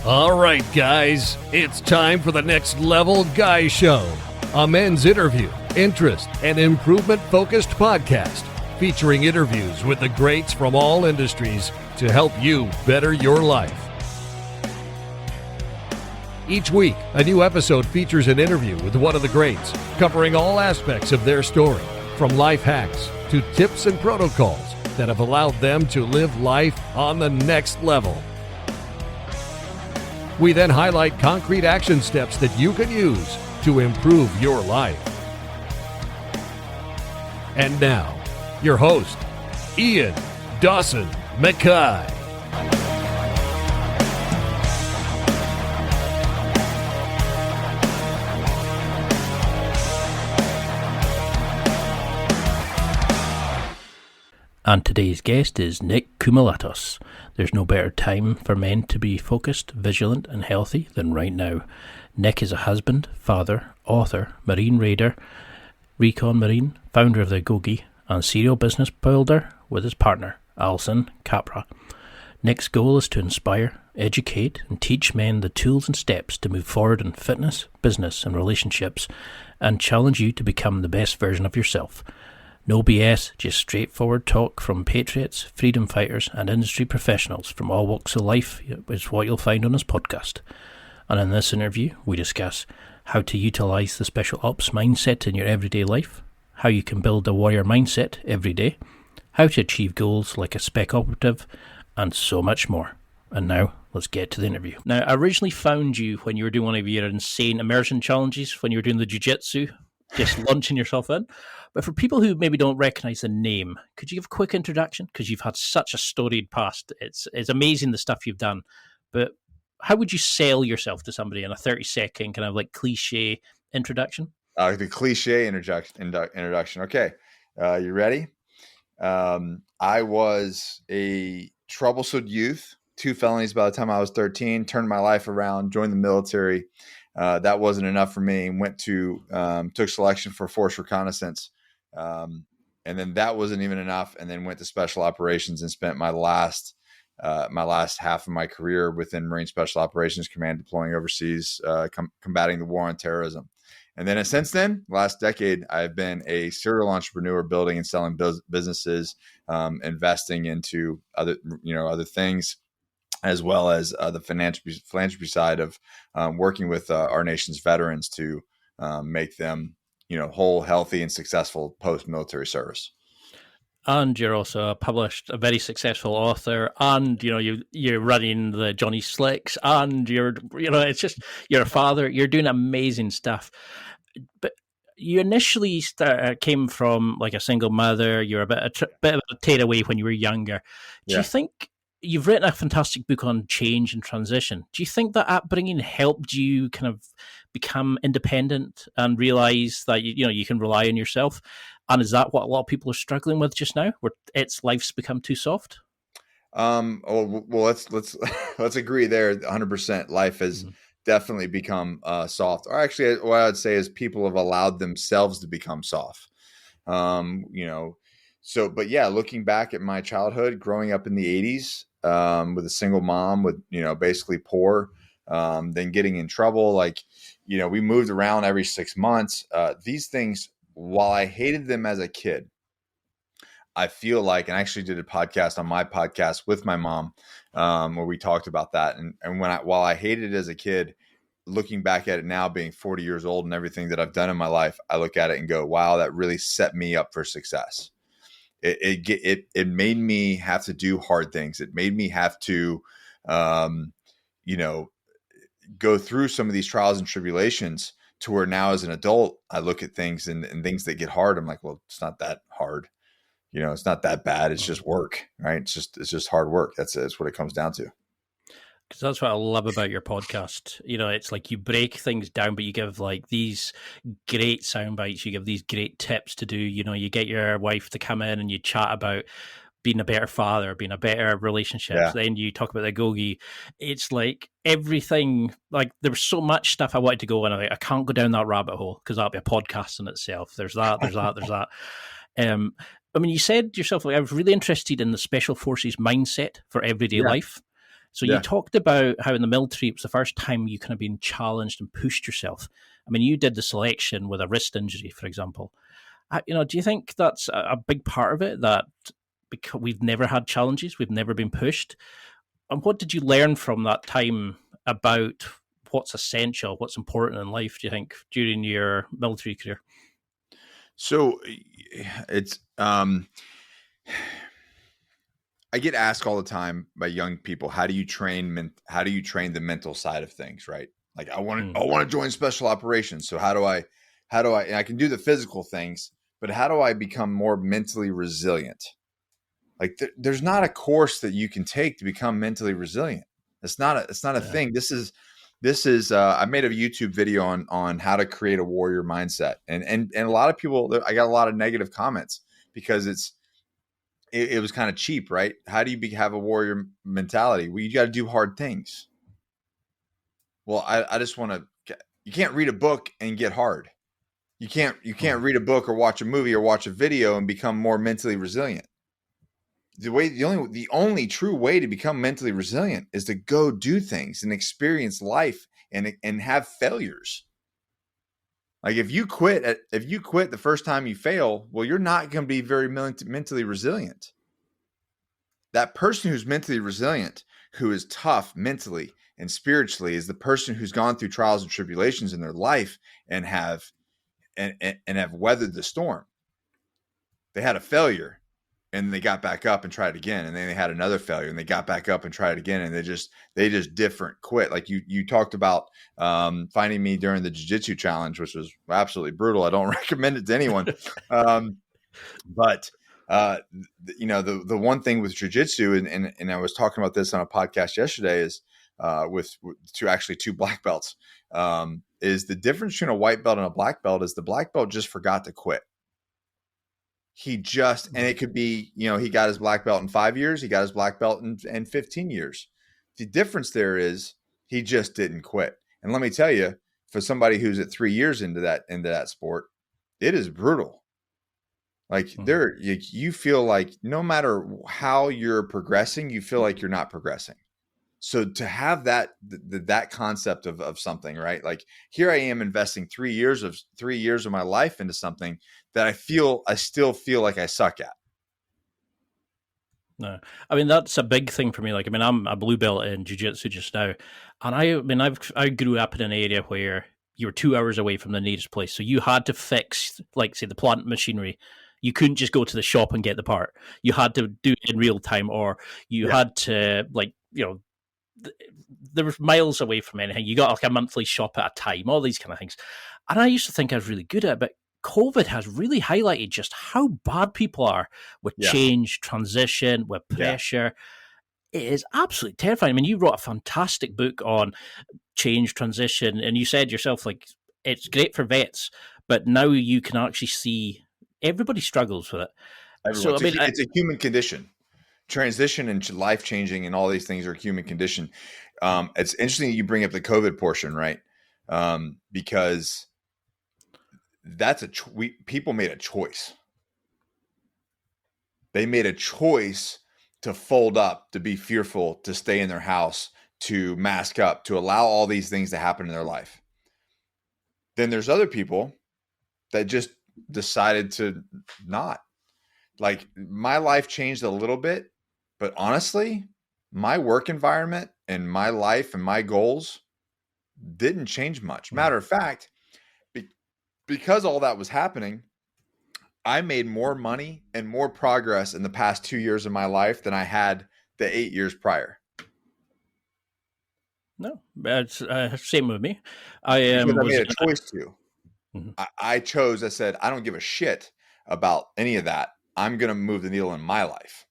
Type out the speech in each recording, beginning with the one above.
All right, guys, it's time for the Next Level Guy Show, a men's interview, interest, and improvement-focused podcast featuring interviews with the greats from all industries to help you better your life. Each week, a new episode features an interview with one of the greats, covering all aspects of their story, from life hacks to tips and protocols that have allowed them to live life on the next level. We then highlight concrete action steps that you can use to improve your life. And now, your host, Ian Dawson Mackay. And today's guest is Nick Koumalatsos. There's no better time for men to be focused, vigilant and healthy than right now. Nick is a husband, father, author, marine raider, Recon Marine, founder of the Agoge, and serial business builder with his partner, Alison Capra. Nick's goal is to inspire, educate and teach men the tools and steps to move forward in fitness, business and relationships, and challenge you to become the best version of yourself. No BS, just straightforward talk from patriots, freedom fighters and industry professionals from all walks of life is what you'll find on this podcast. And in this interview, we discuss how to utilise the special ops mindset in your everyday life, how you can build a warrior mindset every day, how to achieve goals like a Spec Operative, and so much more. And now, let's get to the interview. Now, I originally found you when you were doing one of your insane immersion challenges, when you were doing the jiu-jitsu, just launching yourself in. But for people who maybe don't recognise the name, could you give a quick introduction? Because you've had such a storied past. It's amazing the stuff you've done. But how would you sell yourself to somebody in a 30-second kind of like cliche introduction? The cliche introduction. Okay. You ready? I was a troublesome youth, 2 felonies by the time I was 13, turned my life around, joined the military. That wasn't enough for me. Went to, took selection for force reconnaissance. And then that wasn't even enough. And then went to special operations and spent my last half of my career within Marine Special Operations Command, deploying overseas, combating the war on terrorism. And then since then, last decade, I've been a serial entrepreneur, building and selling businesses, investing into other things, as well as the philanthropy side of working with our nation's veterans to make them, whole, healthy, and successful post-military service. And you're also a very successful author, and you're running the Johnny Slicks, and you're a father. You're doing amazing stuff. But you initially came from like a single mother. You're a bit of a tearaway when you were younger. Do you think? You've written a fantastic book on change and transition. Do you think that upbringing helped you kind of become independent and realize that you can rely on yourself? And is that what a lot of people are struggling with just now, where life's become too soft? Let's agree there. 100%. Life has definitely become soft. Or actually, what I would say is people have allowed themselves to become soft. So, but yeah, looking back at my childhood, growing up in the 80s, with a single mom, with, basically poor, then getting in trouble. We moved around every 6 months. These things, while I hated them as a kid, I feel like, and I actually did a podcast on my podcast with my mom, where we talked about that. And while I hated it as a kid, looking back at it now, being 40 years old and everything that I've done in my life, I look at it and go, wow, that really set me up for success. It made me have to do hard things. It made me have to, go through some of these trials and tribulations, to where now as an adult, I look at things and things that get hard. I'm like, well, it's not that hard. It's not that bad. It's just work, right? It's just hard work. That's what it comes down to. Because that's what I love about your podcast. It's like you break things down, but you give like these great sound bites. You give these great tips to do. You get your wife to come in and you chat about being a better father, being a better relationship. Yeah. Then you talk about the Agoge. It's like everything, like there was so much stuff I wanted to go in. I can't go down that rabbit hole because that'll be a podcast in itself. There's that. You said yourself, like, I was really interested in the Special Forces mindset for everyday life. So you talked about how in the military, it was the first time you kind of been challenged and pushed yourself. I mean, you did the selection with a wrist injury, for example. Do you think that's a big part of it, that because we've never had challenges, we've never been pushed? And what did you learn from that time about what's essential, what's important in life, do you think, during your military career? So it's I get asked all the time by young people, how do you train the mental side of things, right? Like I want to join special operations. So how do I and I can do the physical things, but how do I become more mentally resilient? Like there's not a course that you can take to become mentally resilient. It's not a thing. This is I made a YouTube video on how to create a warrior mindset. And a lot of people, I got a lot of negative comments because it was kind of cheap, right? How do you have a warrior mentality? Well, you got to do hard things. Well, I just want to, you can't read a book and get hard. You can't read a book or watch a movie or watch a video and become more mentally resilient. The only true way to become mentally resilient is to go do things and experience life and have failures. Like if you quit the first time you fail, well, you're not going to be very mentally resilient. That person who's mentally resilient, who is tough mentally and spiritually, is the person who's gone through trials and tribulations in their life and have weathered the storm. They had a failure and they got back up and tried again, and then they had another failure and they got back up and tried again, and they just different quit. Like you talked about finding me during the jiu-jitsu challenge, which was absolutely brutal. I don't recommend it to anyone. But the one thing with jiu-jitsu, and I was talking about this on a podcast yesterday, is with two black belts, is the difference between a white belt and a black belt is the black belt just forgot to quit. And it could be, he got his black belt in 5 years. He got his black belt in 15 years. The difference there is he just didn't quit. And let me tell you, for somebody who's at 3 years into that sport, it is brutal. Like you feel like no matter how you're progressing, you feel like you're not progressing. So to have that concept of something, right? Like here I am investing 3 years of my life into something that I still feel like I suck at. No, I mean, that's a big thing for me. Like, I mean, I'm a blue belt in jiu-jitsu just now. And I grew up in an area where you were 2 hours away from the nearest place. So you had to fix, like, say, the plant machinery. You couldn't just go to the shop and get the part. You had to do it in real time, or you had to, there was miles away from anything. You got like a monthly shop at a time, all these kind of things. And I used to think I was really good at it, but COVID has really highlighted just how bad people are with change, transition, with pressure. It is absolutely terrifying. I mean, you wrote a fantastic book on change, transition, and you said yourself, like, it's great for vets, but now you can actually see everybody struggles with it. It's a human condition. Transition and life changing and all these things are a human condition. It's interesting that you bring up the COVID portion, right? Because that's people made a choice. They made a choice to fold up, to be fearful, to stay in their house, to mask up, to allow all these things to happen in their life. Then there's other people that just decided to not. Like my life changed a little bit, but honestly, my work environment and my life and my goals didn't change much. Matter of fact, because all that was happening, I made more money and more progress in the past 2 years of my life than I had the 8 years prior. No, it's same with me. I made a choice to. Mm-hmm. I chose. I said, I don't give a shit about any of that. I'm going to move the needle in my life.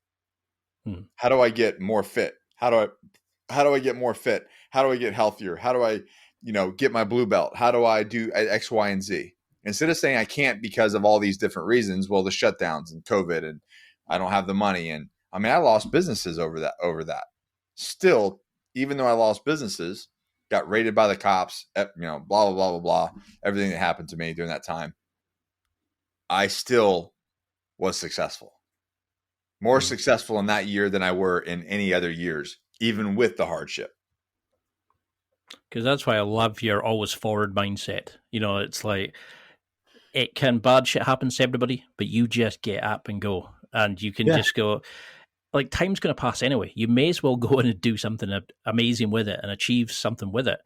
How do I get more fit? How do I get more fit? How do I get healthier? How do I, get my blue belt? How do I do X, Y, and Z? Instead of saying I can't because of all these different reasons, well, the shutdowns and COVID and I don't have the money. And I mean, I lost businesses over that. Still, even though I lost businesses, got raided by the cops, blah, blah, blah, blah, blah, everything that happened to me during that time, I still was successful. More successful in that year than I were in any other years, even with the hardship. Because that's why I love your always forward mindset. It's like, bad shit happens to everybody, but you just get up and go. And you can just go, like, time's going to pass anyway. You may as well go in and do something amazing with it and achieve something with it.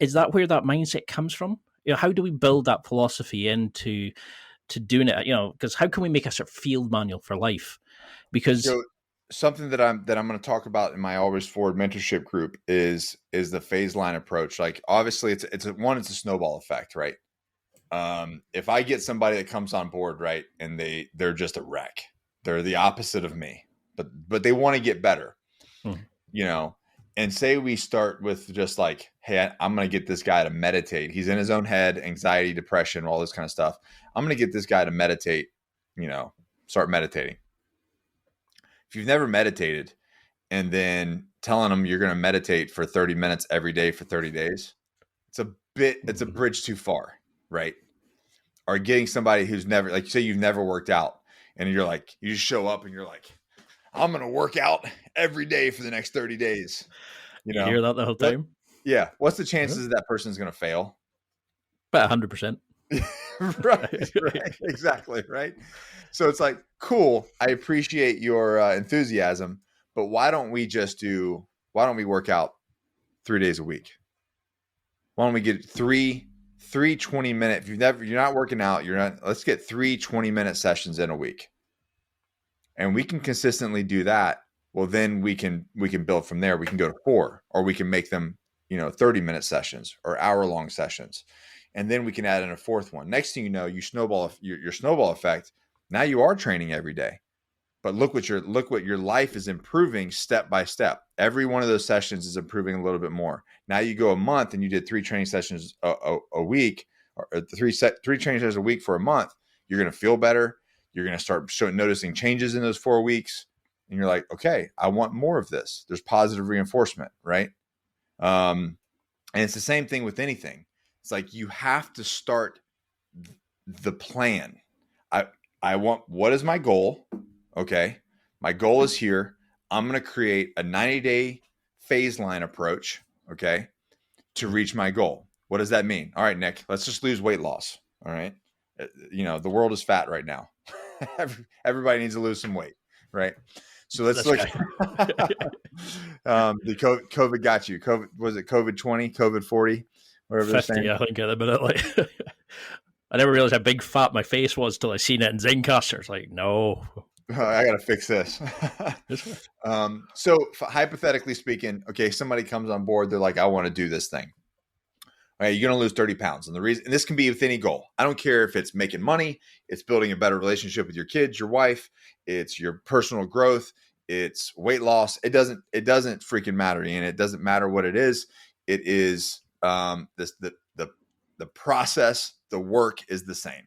Is that where that mindset comes from? How do we build that philosophy into doing it? Because how can we make a sort of field manual for life? Because So something that I'm going to talk about in my Always Forward mentorship group is the phase line approach. Like, obviously it's a snowball effect, right? If I get somebody that comes on board, right, and they're just a wreck, they're the opposite of me, but they want to get better, and say we start with just like, hey, I'm going to get this guy to meditate. He's in his own head, anxiety, depression, all this kind of stuff. I'm going to get this guy to meditate, start meditating. If you've never meditated and then telling them you're going to meditate for 30 minutes every day for 30 days, it's a bridge too far, right? Or getting somebody who's never, like, say you've never worked out and you're like, you just show up and you're like, I'm going to work out every day for the next 30 days. You hear that the whole time? Yeah. What's the chances that person's going to fail? About 100%. right. Exactly. Right. So it's like, cool. I appreciate your enthusiasm, but why don't we work out 3 days a week? Why don't we get three 20-minute, if you're not working out, let's get 3 20-minute sessions in a week. And we can consistently do that. Well, then we can build from there. We can go to 4, or we can make them, 30-minute sessions or hour-long sessions. And then we can add in a 4th one. Next thing you know, you snowball your snowball effect. Now you are training every day. But look what your life is improving step by step. Every one of those sessions is improving a little bit more. Now you go a month and you did 3 training sessions a week, or 3 training sessions a week for a month. You're going to feel better. You're going to start noticing changes in those 4 weeks. And you're like, okay, I want more of this. There's positive reinforcement, right? And it's the same thing with anything. It's like, you have to start the plan. What is my goal? Okay. My goal is here. I'm going to create a 90-day phase line approach. Okay. To reach my goal. What does that mean? All right, Nick, let's just lose weight loss. All right. The world is fat right now. Everybody needs to lose some weight. Right. So let's look. The COVID got you. COVID, was it COVID 20, COVID 40, whatever 50, I think at the minute. Like, I never realized how big fat my face was till I seen it in Zencaster. It's like, no. I got to fix this. So hypothetically speaking, okay, somebody comes on board. They're like, I want to do this thing. Okay, you're going to lose 30 pounds. And and this can be with any goal. I don't care if it's making money, it's building a better relationship with your kids, your wife, it's your personal growth, it's weight loss. It doesn't freaking matter. And it doesn't matter what it is. It is the process, the work is the same.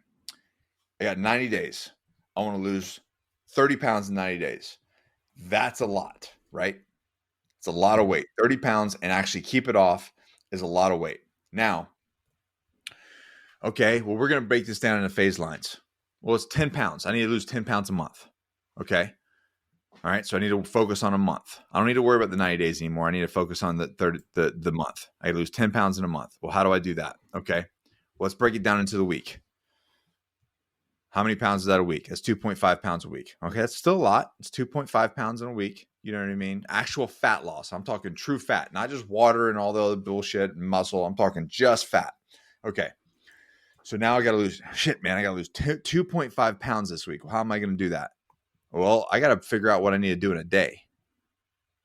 I got 90 days. I want to lose 30 pounds in 90 days. That's a lot, right? It's a lot of weight. 30 pounds and actually keep it off is a lot of weight. Now, okay, well, we're going to break this down into phase lines. Well, it's 10 pounds. I need to lose 10 pounds a month. Okay. All right. So I need to focus on a month. I don't need to worry about the 90 days anymore. I need to focus on the month. I lose 10 pounds in a month. Well, how do I do that? Okay. Well, let's break it down into the week. How many pounds is that a week? That's 2.5 pounds a week. Okay. That's still a lot. It's 2.5 pounds in a week. You know what I mean? Actual fat loss. I'm talking true fat, not just water and all the other bullshit and muscle. I'm talking just fat. Okay. So now I got to lose, I got to lose 2.5 pounds this week. Well, how am I going to do that? Well, I got to figure out what I need to do in a day.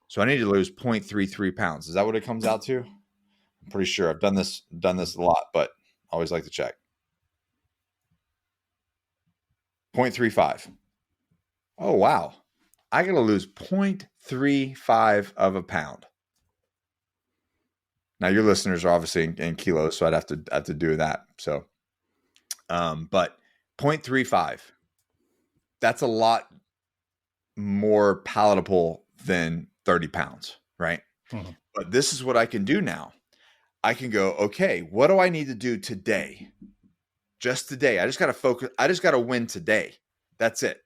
So I need to lose 0.33 pounds. Is that what it comes out to? I'm pretty sure I've done this a lot, but I always like to check. 0.35. Oh, wow. I got to lose 0.35 of a pound. Now your listeners are obviously in kilos, so I'd have to do that. So, but 0.35, that's a lot more palatable than 30 pounds, right? Mm-hmm. But this is what I can do now. I can go, okay, what do I need to do today? Just today. I just got to focus. I just got to win today. That's it.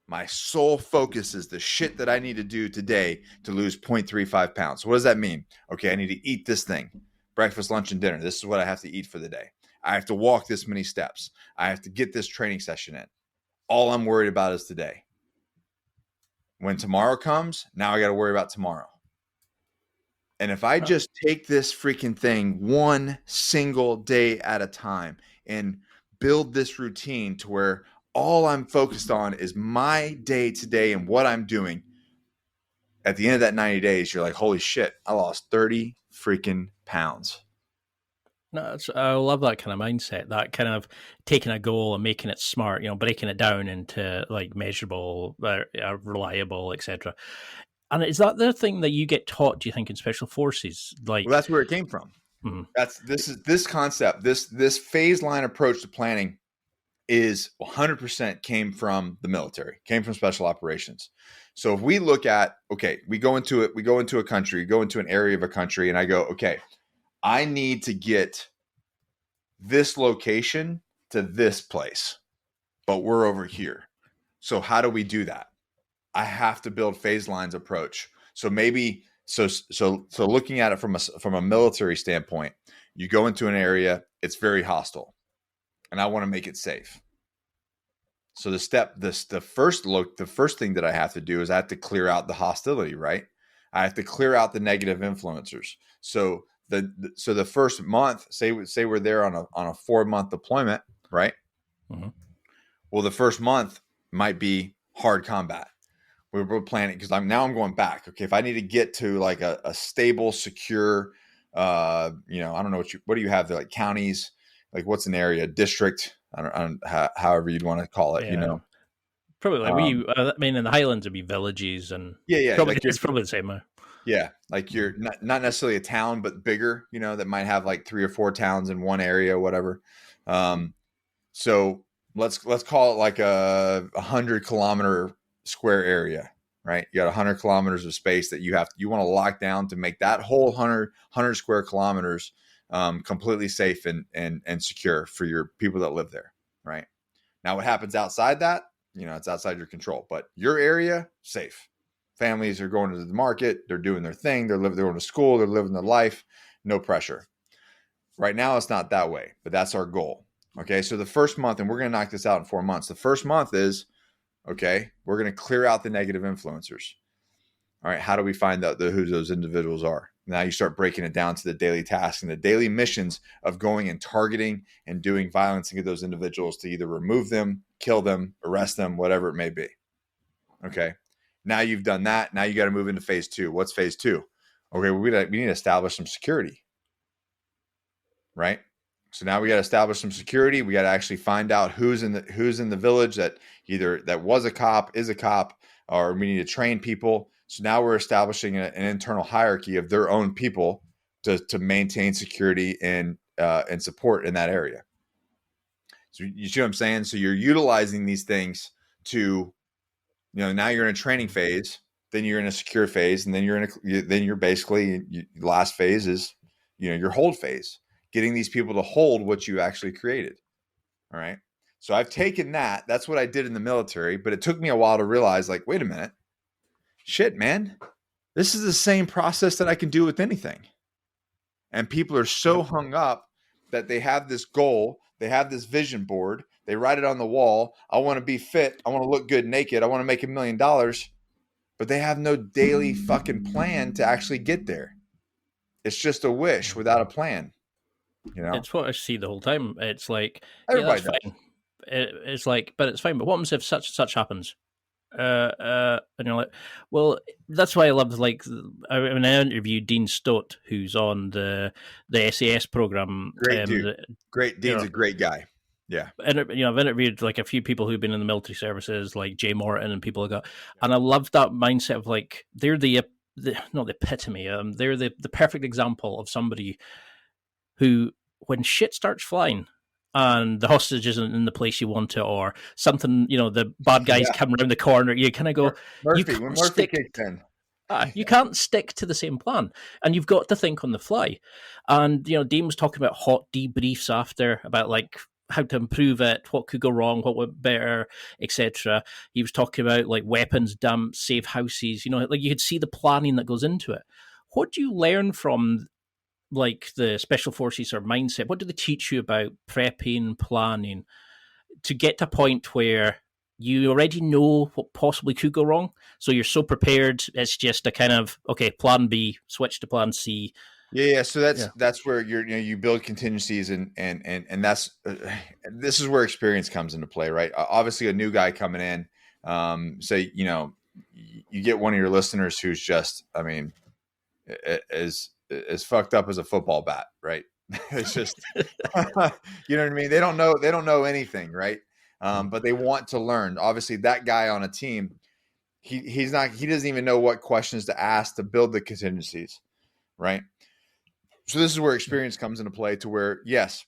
My sole focus is the shit that I need to do today to lose 0.35 pounds. So what does that mean? Okay, I need to eat this thing, breakfast, lunch, and dinner. This is what I have to eat for the day. I have to walk this many steps. I have to get this training session in. All I'm worried about is today. When tomorrow comes, now I got to worry about tomorrow. And if I just take this freaking thing one single day at a time and build this routine to where all I'm focused on is my day today and what I'm doing, at the end of that 90 days, you're like, holy shit, I lost 30 freaking pounds. No, I love that kind of mindset, that kind of taking a goal and making it smart, breaking it down into like measurable, reliable, etc. And is that the thing that you get taught, do you think, in special forces? Well, that's where it came from. This concept, this phase line approach to planning is 100% came from the military, came from special operations. So if we look at, okay, we go into a country, go into an area of a country, and I go, okay, I need to get this location to this place, but we're over here. So how do we do that? I have to build phase lines approach. So maybe, so looking at it from a military standpoint, you go into an area, it's very hostile, and I want to make it safe. So the first thing that I have to do is I have to clear out the hostility, right? I have to clear out the negative influencers. So the first month, say we're there on a 4-month deployment, right? Mm-hmm. Well, the first month might be hard combat. We're planning because I'm going back. Okay, if I need to get to like a stable, secure, I don't know what do you have there, like counties, like what's an area, district, I don't however you'd want to call it, Probably like in the Highlands it'd be villages and probably, like it's probably the same way. Yeah, like you're not necessarily a town, but bigger, that might have like 3 or 4 towns in one area, whatever. So let's call it like a 100-kilometer square area, right? You got 100 kilometers of space that you want to lock down to make that whole 100 square kilometers completely safe and secure for your people that live there, right? Now, what happens outside that, it's outside your control, but your area, safe. Families are going to the market, they're doing their thing, they're going to school, they're living their life, no pressure. Right now, it's not that way, but that's our goal. Okay, so the first month, and we're going to knock this out in 4 months. The first month is, okay, we're going to clear out the negative influencers. All right, how do we find out who those individuals are? Now you start breaking it down to the daily tasks and the daily missions of going and targeting and doing violence against those individuals to either remove them, kill them, arrest them, whatever it may be. Okay, now you've done that. Now you got to move into phase 2. What's phase 2? Okay, we need to establish some security, right? So now we got to establish some security. We got to actually find out who's in the village that either that was a cop, is a cop, or we need to train people. So now we're establishing an internal hierarchy of their own people to maintain security and support in that area. So you see what I'm saying? So you're utilizing these things to, now you're in a training phase, then you're in a secure phase, and then you're basically last phase is, your hold phase, getting these people to hold what you actually created. All right. So I've taken that. That's what I did in the military, but it took me a while to realize, like, wait a minute. Shit, man, this is the same process that I can do with anything. And people are so hung up that they have this goal, they have this vision board, they write it on the wall. I want to be fit. I want to look good naked. I want to make $1 million, but they have no daily fucking plan to actually get there. It's just a wish without a plan. It's what I see the whole time. It's like, everybody that's fine. It's like, but it's fine. But what happens if such and such happens? And you're like, well, that's why I love, like, I interviewed Dean Stott, who's on the SAS program. Great dude. Great. Dean's a great guy. Yeah. And I've interviewed like a few people who've been in the military services, like Jay Morton and people like that. And I love that mindset of like, they're not the epitome. They're the perfect example of somebody who, when shit starts flying, and the hostage isn't in the place you want it, or something, the bad guys come around the corner, you kind of go, when Murphy kicks in. You can't stick to the same plan, and you've got to think on the fly. And, Dean was talking about hot debriefs after, about like how to improve it, what could go wrong, what went better, etc. He was talking about like weapons dumps, safe houses. Like you could see the planning that goes into it. What do you learn from like the special forces or mindset? What do they teach you about prepping, planning to get to a point where you already know what possibly could go wrong? So you're so prepared. It's just a kind of, okay, plan B, switch to plan C. Yeah. So that's where you build contingencies and that's this is where experience comes into play, right? Obviously, a new guy coming in, say you get one of your listeners who's just, I mean, as fucked up as a football bat, right? It's just, you know what I mean? They don't know anything, right? But they want to learn. Obviously, that guy on a team, he doesn't even know what questions to ask to build the contingencies, right? So this is where experience comes into play, to where, yes,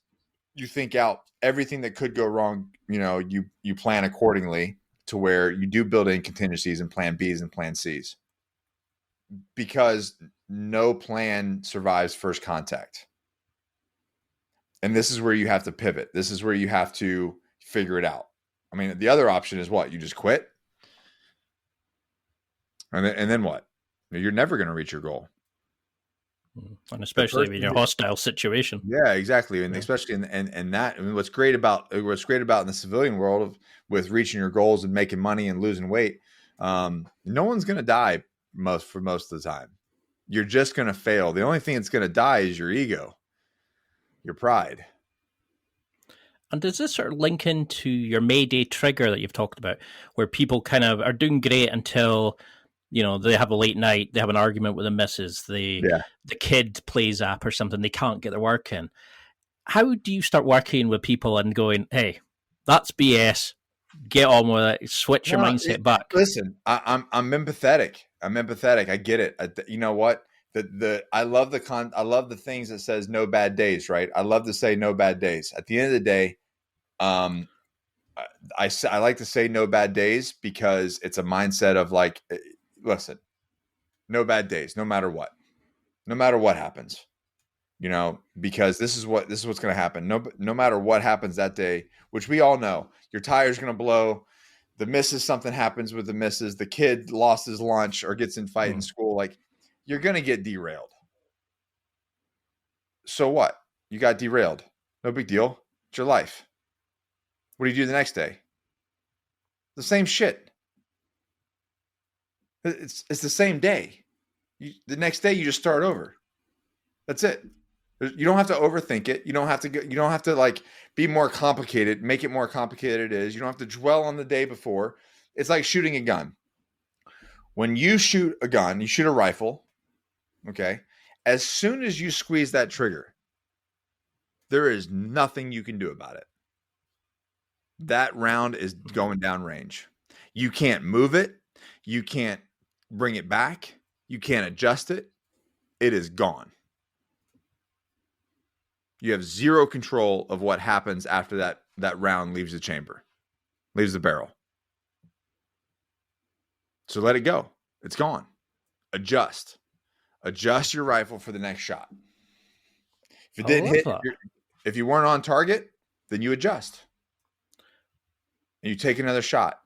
you think out everything that could go wrong. You plan accordingly to where you do build in contingencies and plan Bs and plan Cs, because no plan survives first contact. And this is where you have to pivot. This is where you have to figure it out. I mean, the other option is what? You just quit? And then what? You're never going to reach your goal. And especially in your hostile situation. Yeah, exactly. And especially in that, I mean, what's great about in the civilian world with reaching your goals and making money and losing weight, no one's going to die for most of the time. You're just going to fail. The only thing that's going to die is your ego, your pride. And does this sort of link into your Mayday trigger that you've talked about, where people kind of are doing great until, they have a late night, they have an argument with the missus, the kid plays up or something, they can't get their work in. How do you start working with people and going, hey, that's BS, get on with it, switch your mindset back? Listen, I'm empathetic. I get it. You know what? I love the things that says no bad days, right? I love to say no bad days. At the end of the day, I like to say no bad days, because it's a mindset of like, listen, no bad days, no matter what happens, because this is what's going to happen. No matter what happens that day, which we all know, your tire's going to blow, the missus, something happens with the missus, the kid lost his lunch or gets in fight in school. Like, you're going to get derailed. So what? You got derailed. No big deal. It's your life. What do you do the next day? The same shit. It's the same day. The next day you just start over. That's it. You don't have to overthink it. You don't have to like be more complicated, make it more complicated it is. You don't have to dwell on the day before. It's like shooting a gun. When you shoot a gun, you shoot a rifle, okay? As soon as you squeeze that trigger, there is nothing you can do about it. That round is going down range. You can't move it. You can't bring it back. You can't adjust it. It is gone. You have zero control of what happens after that round leaves the chamber, leaves the barrel. So let it go. It's gone. Adjust your rifle for the next shot. If it didn't hit, if you weren't on target, then you adjust. And you take another shot.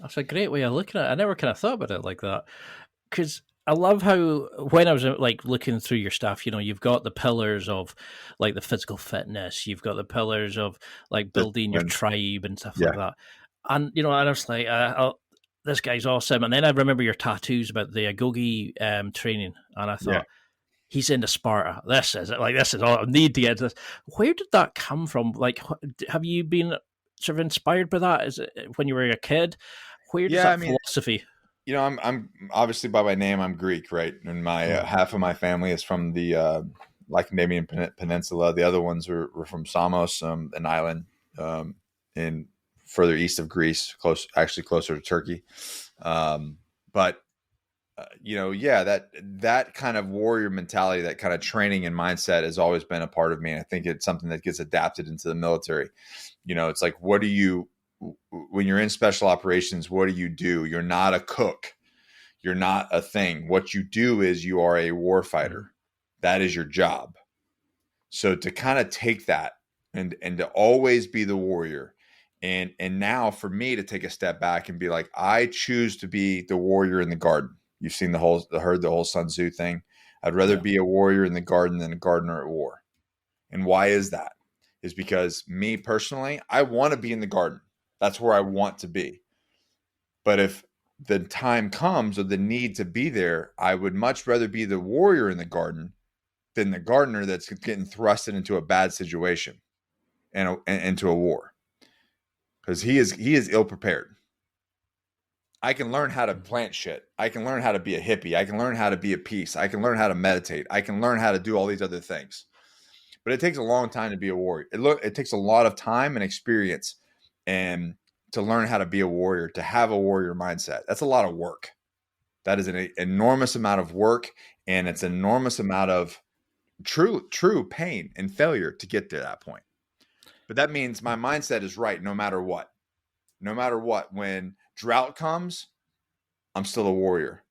That's a great way of looking at it. I never kind of thought about it like that. Because I love how, when I was like looking through your stuff, you've got the pillars of like the physical fitness, you've got the pillars of like building your tribe and stuff like that. And, and I was like, this guy's awesome. And then I remember your tattoos about the Agoge training. And I thought, he's into Sparta. This is all I need to get to this. Where did that come from? Like, have you been sort of inspired by that? Is it when you were a kid? Where does that philosophy? I'm obviously, by my name, I'm Greek, right? And my half of my family is from the Lycandamian Peninsula. The other ones were from Samos, an island in further east of Greece, closer to Turkey. But that kind of warrior mentality, that kind of training and mindset has always been a part of me. And I think it's something that gets adapted into the military. It's like, when you're in special operations, what do? You're not a cook. You're not a thing. What you do is you are a war fighter. That is your job. So to kind of take that and to always be the warrior. And now for me to take a step back and be like, I choose to be the warrior in the garden. You've seen heard the whole Sun Tzu thing. I'd rather be a warrior in the garden than a gardener at war. And why is that? Is because me personally, I want to be in the garden. That's where I want to be. But if the time comes or the need to be there, I would much rather be the warrior in the garden than the gardener that's getting thrusted into a bad situation and into a war. Because he is ill prepared. I can learn how to plant shit. I can learn how to be a hippie. I can learn how to be at peace. I can learn how to meditate. I can learn how to do all these other things. But it takes a long time to be a warrior. It takes a lot of time and experience and to learn how to be a warrior, to have a warrior mindset. That's a lot of work. That is an enormous amount of work, and it's an enormous amount of true pain and failure to get to that point. But that means my mindset is right no matter what. No matter what. When drought comes, I'm still a warrior.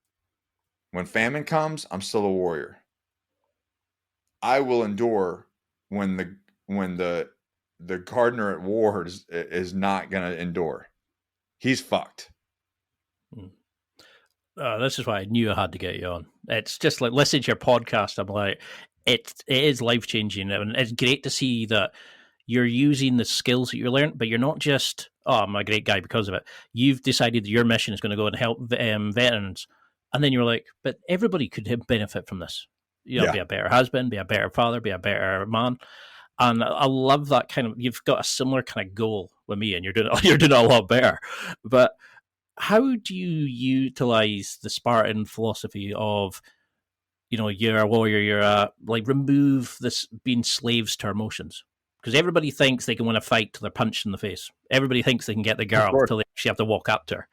When famine comes, I'm still a warrior. I will endure when the gardener at war is not going to endure. He's fucked. This is why I knew I had to get you on. It's just like listening to your podcast. I'm like, it is life changing, and it's great to see that you're using the skills that you learned, but you're not just, oh, I'm a great guy because of it. You've decided that your mission is going to go and help veterans, and then you're like, but everybody could benefit from this. Be a better husband, be a better father, be a better man. And I love that kind of. You've got a similar kind of goal with me, and you're doing a lot better. But how do you utilize the Spartan philosophy of, you're a warrior, remove this being slaves to our emotions? Because everybody thinks they can win a fight till they're punched in the face. Everybody thinks they can get the girl until they actually have to walk up to her.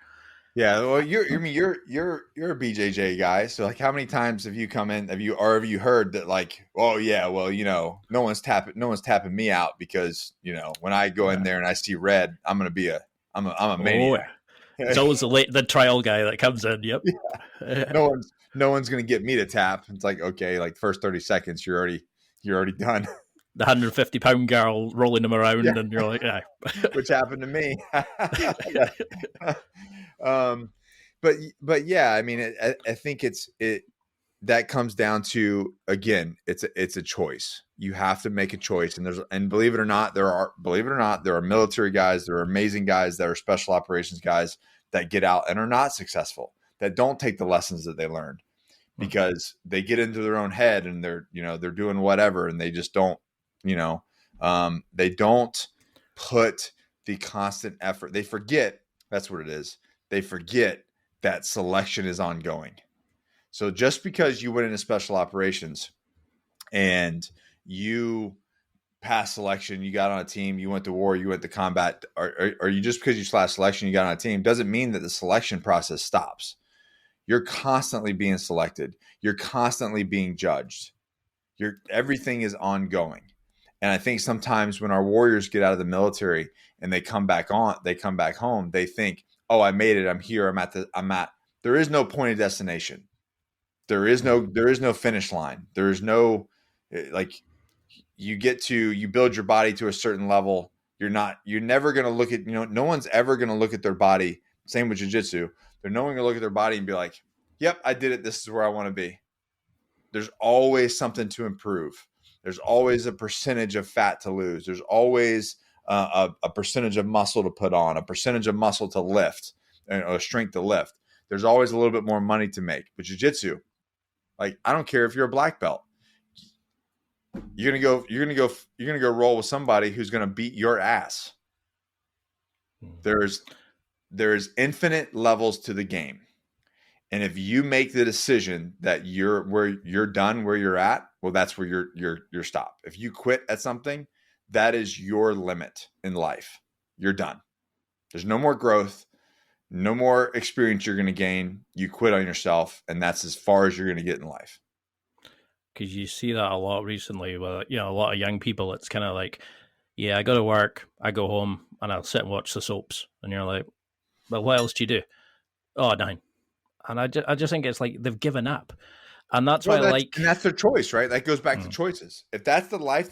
Yeah, well, you're a BJJ guy. So like, how many times have you come in? Have you heard that like, oh yeah, well, no one's tapping me out because when I go in there and I see red, I'm a maniac. It's always the trial guy that comes in. Yep. Yeah. No one's gonna get me to tap. It's like, okay, like first 30 seconds, you're already done. The 150-pound girl rolling them around, and you're like, yeah. Which happened to me. But yeah, I mean, I think that comes down to, again, it's a choice. You have to make a choice, and believe it or not, there are military guys, there are amazing guys that are special operations guys that get out and are not successful, that don't take the lessons that they learned because they get into their own head and they're doing whatever, and they just don't, they don't put the constant effort. They forget, that's what it is. They forget that selection is ongoing. So just because you went into special operations and you passed selection, you got on a team, you went to war, you went to combat, or you just because you passed selection, you got on a team, doesn't mean that the selection process stops. You're constantly being selected. You're constantly being judged. Everything is ongoing. And I think sometimes when our warriors get out of the military and they come back home, they think, oh, I made it. I'm here. There is no point of destination. There is no finish line. There is no, like, you build your body to a certain level. You're never going to look at, no one's ever going to look at their body. Same with jiu-jitsu. They're no one going to look at their body and be like, yep, I did it. This is where I want to be. There's always something to improve. There's always a percentage of fat to lose. There's always a percentage of muscle to put on, a percentage of muscle to lift, and a strength to lift. There's always a little bit more money to make. But jiu-jitsu, like, I don't care if you're a black belt. You're gonna go roll with somebody who's gonna beat your ass. There's infinite levels to the game. And if you make the decision that you're done where you're at, well, that's where you're stop. If you quit at something, that is your limit in life. You're done. There's no more growth, no more experience you're going to gain. You quit on yourself, and that's as far as you're going to get in life. Because you see that a lot recently with a lot of young people. It's kind of like, yeah, I go to work, I go home, and I'll sit and watch the soaps. And you're like, well, what else do you do? Oh, 9. And I just think it's like they've given up. And that's why and that's their choice, right? That goes back to Mm. choices. If that's the life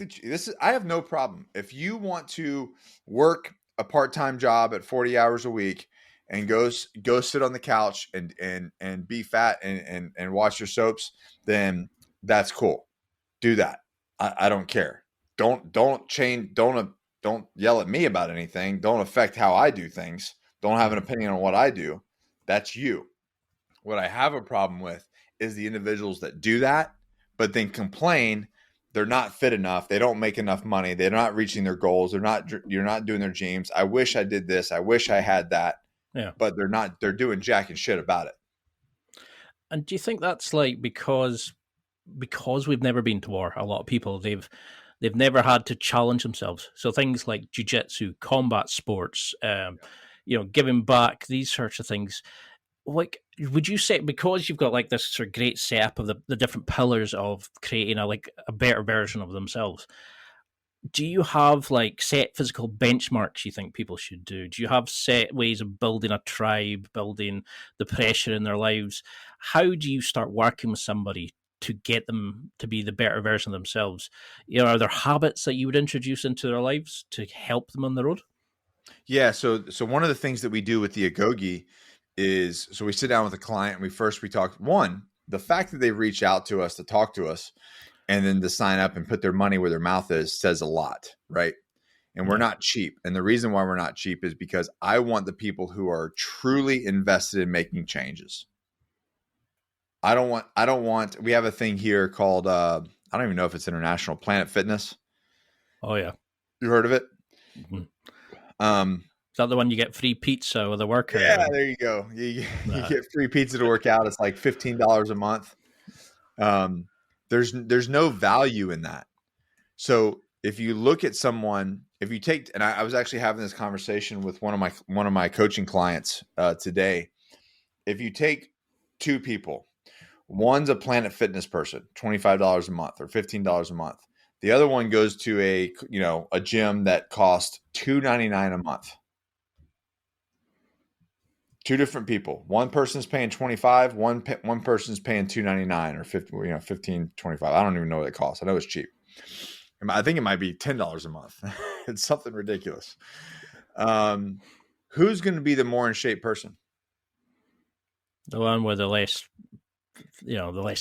I have no problem. If you want to work a part-time job at 40 hours a week and go sit on the couch and be fat and watch your soaps, then that's cool. Do that. I don't care. Don't change. Don't yell at me about anything. Don't affect how I do things. Don't have an opinion on what I do. That's you. What I have a problem with is the individuals that do that, but then complain they're not fit enough. They don't make enough money. They're not reaching their goals. You're not doing their dreams. I wish I did this. I wish I had that. Yeah. But they're not. They're doing jack and shit about it. And do you think that's like because we've never been to war? A lot of people they've never had to challenge themselves. So things like jiu-jitsu, combat sports, giving back, these sorts of things. Like, would you say because you've got like this sort of great setup of the different pillars of creating a better version of themselves? Do you have like set physical benchmarks you think people should do? Do you have set ways of building a tribe, building the pressure in their lives? How do you start working with somebody to get them to be the better version of themselves? Are there habits that you would introduce into their lives to help them on the road? Yeah. So one of the things that we do with the Agoge is we sit down with a client and we talk the fact that they reach out to us to talk to us and then to sign up and put their money where their mouth is says a lot, right? And we're not cheap. And the reason why we're not cheap is because I want the people who are truly invested in making changes. I don't want, we have a thing here called, I don't even know if it's international, Planet Fitness. Oh yeah. You heard of it? Mm-hmm. Is that the one you get free pizza with a workout? Yeah, there you go. You get free pizza to work out. It's like $15 a month. There's no value in that. So if you look at someone, if you take, and I was actually having this conversation with one of my coaching clients today. If you take two people, one's a Planet Fitness person, $25 a month or $15 a month. The other one goes to a gym that costs $299 a month. Two different people. One person's paying 25. One person's paying $299 or 50. $15.25. I don't even know what it costs. I know it's cheap. I think it might be $10 a month. It's something ridiculous. Who's going to be the more in shape person? The one with the less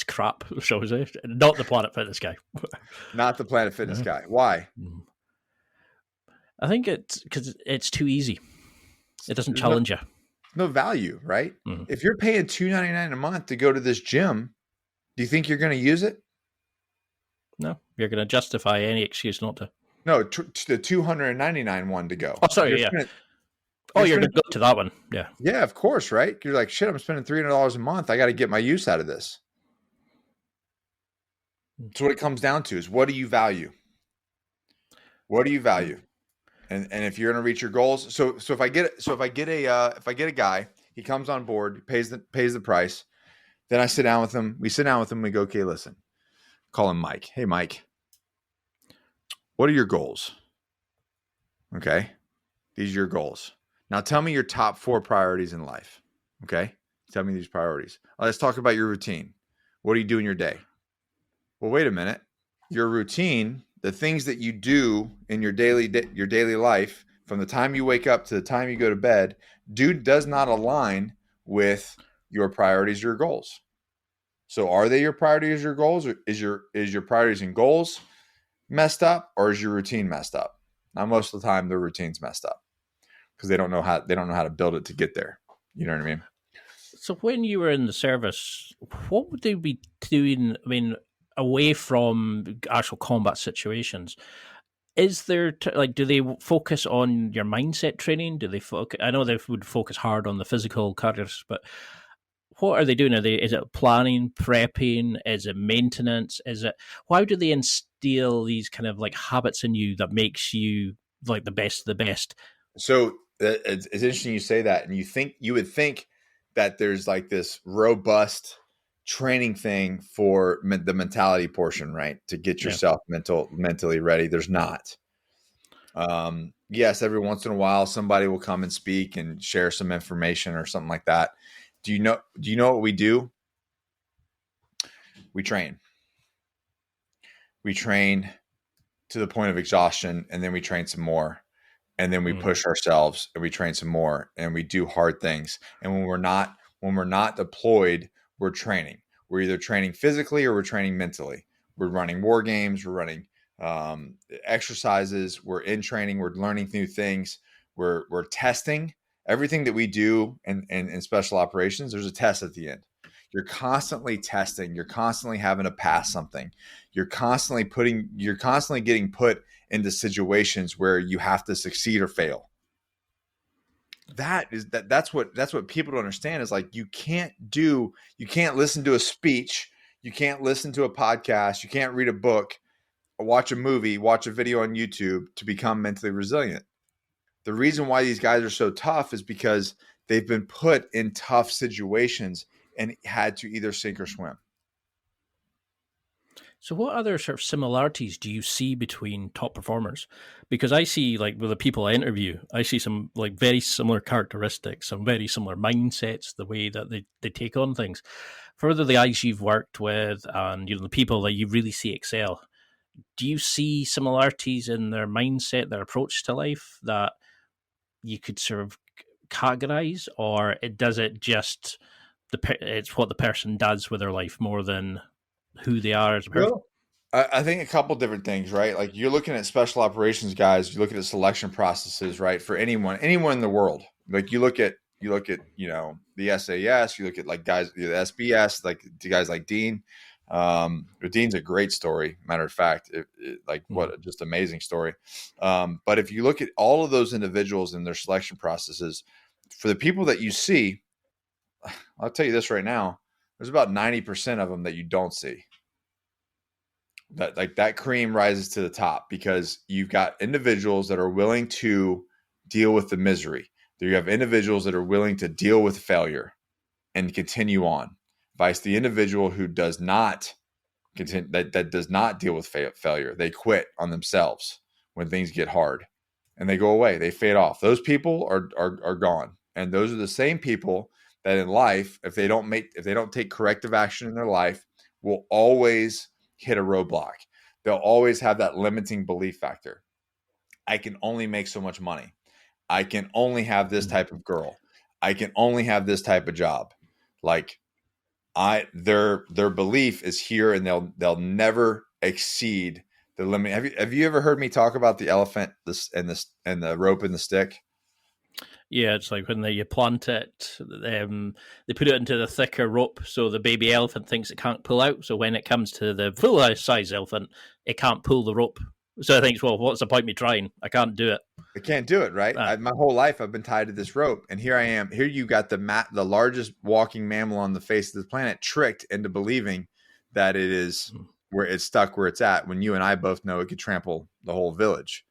crap, shall we say? Not the Planet Fitness guy. Not the Planet Fitness guy. Why? I think it's because it's too easy. It doesn't challenge you. No value, right? Mm-hmm. If you're paying $299 a month to go to this gym, do you think you're going to use it? No, you're going to justify any excuse not to. No, the $299 one to go. Oh, sorry, yeah. You're going to go to that one, yeah. Yeah, of course, right? You're like, shit, I'm spending $300 a month. I got to get my use out of this. So what it comes down to is, what do you value? What do you value? And if you're going to reach your goals, so if I get a guy, he comes on board, pays the price, then I sit down with him. We sit down with him. We go, okay, listen, call him Mike. Hey, Mike, what are your goals? Okay, these are your goals. Now tell me your top 4 priorities in life. Okay, tell me these priorities. Let's talk about your routine. What do you do in your day? Well, wait a minute. Your routine, the things that you do in your daily life, from the time you wake up to the time you go to bed, does not align with your priorities, your goals. So are they your priorities, your goals, or is your priorities and goals messed up, or is your routine messed up? Now, most of the time, the routine's messed up because they don't know how to build it to get there. You know what I mean? So when you were in the service, what would they be doing? I mean, away from actual combat situations, is there do they focus on your mindset training? Do they focus? I know they would focus hard on the physical characters, but what are they doing? Is it planning, prepping? Is it maintenance? Why do they instill these kind of like habits in you that makes you like the best of the best? So it's interesting you say that, and you would think that there's like this robust training thing for the mentality portion, right? To get yourself mentally ready. There's not. Yes, every once in a while somebody will come and speak and share some information or something like that. Do you know what we do? we train. We train to the point of exhaustion, and then we train some more. And then we push ourselves and we train some more and we do hard things. And when we're not deployed, we're training. We're either training physically or we're training mentally. We're running war games. We're running exercises. We're in training. We're learning new things. We're testing everything that we do in special operations. There's a test at the end. You're constantly testing. You're constantly having to pass something. You're constantly getting put into situations where you have to succeed or fail. That's what people don't understand is like, you can't listen to a speech. You can't listen to a podcast. You can't read a book or watch a movie, watch a video on YouTube to become mentally resilient. The reason why these guys are so tough is because they've been put in tough situations and had to either sink or swim. So what other sort of similarities do you see between top performers? Because I see, like, with the people I interview, I see some like very similar characteristics, some very similar mindsets, the way that they take on things. For the guys you've worked with and the people that you really see excel, do you see similarities in their mindset, their approach to life that you could sort of categorize, or does it just it's what the person does with their life more than who they are as a person? Well, I think a couple different things, right? Like, you're looking at special operations guys, you're looking at selection processes, right? For anyone in the world. Like, you look at the SAS, you look at like guys, the SBS, like the guys like Dean. Dean's a great story. Matter of fact, what a just amazing story. But if you look at all of those individuals and their selection processes, for the people that you see, I'll tell you this right now, there's about 90% of them that you don't see. That cream rises to the top because you've got individuals that are willing to deal with the misery. You have individuals that are willing to deal with failure and continue on. Vice the individual who does not continue, that does not deal with failure. They quit on themselves when things get hard and they go away. They fade off. Those people are gone. And those are the same people that in life, if they don't take corrective action in their life, will always hit a roadblock. They'll always have that limiting belief factor. I can only make so much money. I can only have this type of girl. I can only have this type of job. Like, their belief is here, and they'll never exceed the limit. Have you ever heard me talk about the elephant and the rope and the stick? Yeah, it's like when they plant it, they put it into the thicker rope, so the baby elephant thinks it can't pull out. So when it comes to the full size elephant, it can't pull the rope. So I think, well, what's the point of me trying? I can't do it. I can't do it, right? My whole life I've been tied to this rope, and here I am. Here you got the largest walking mammal on the face of the planet tricked into believing that it is where it's stuck where it's at, when you and I both know it could trample the whole village.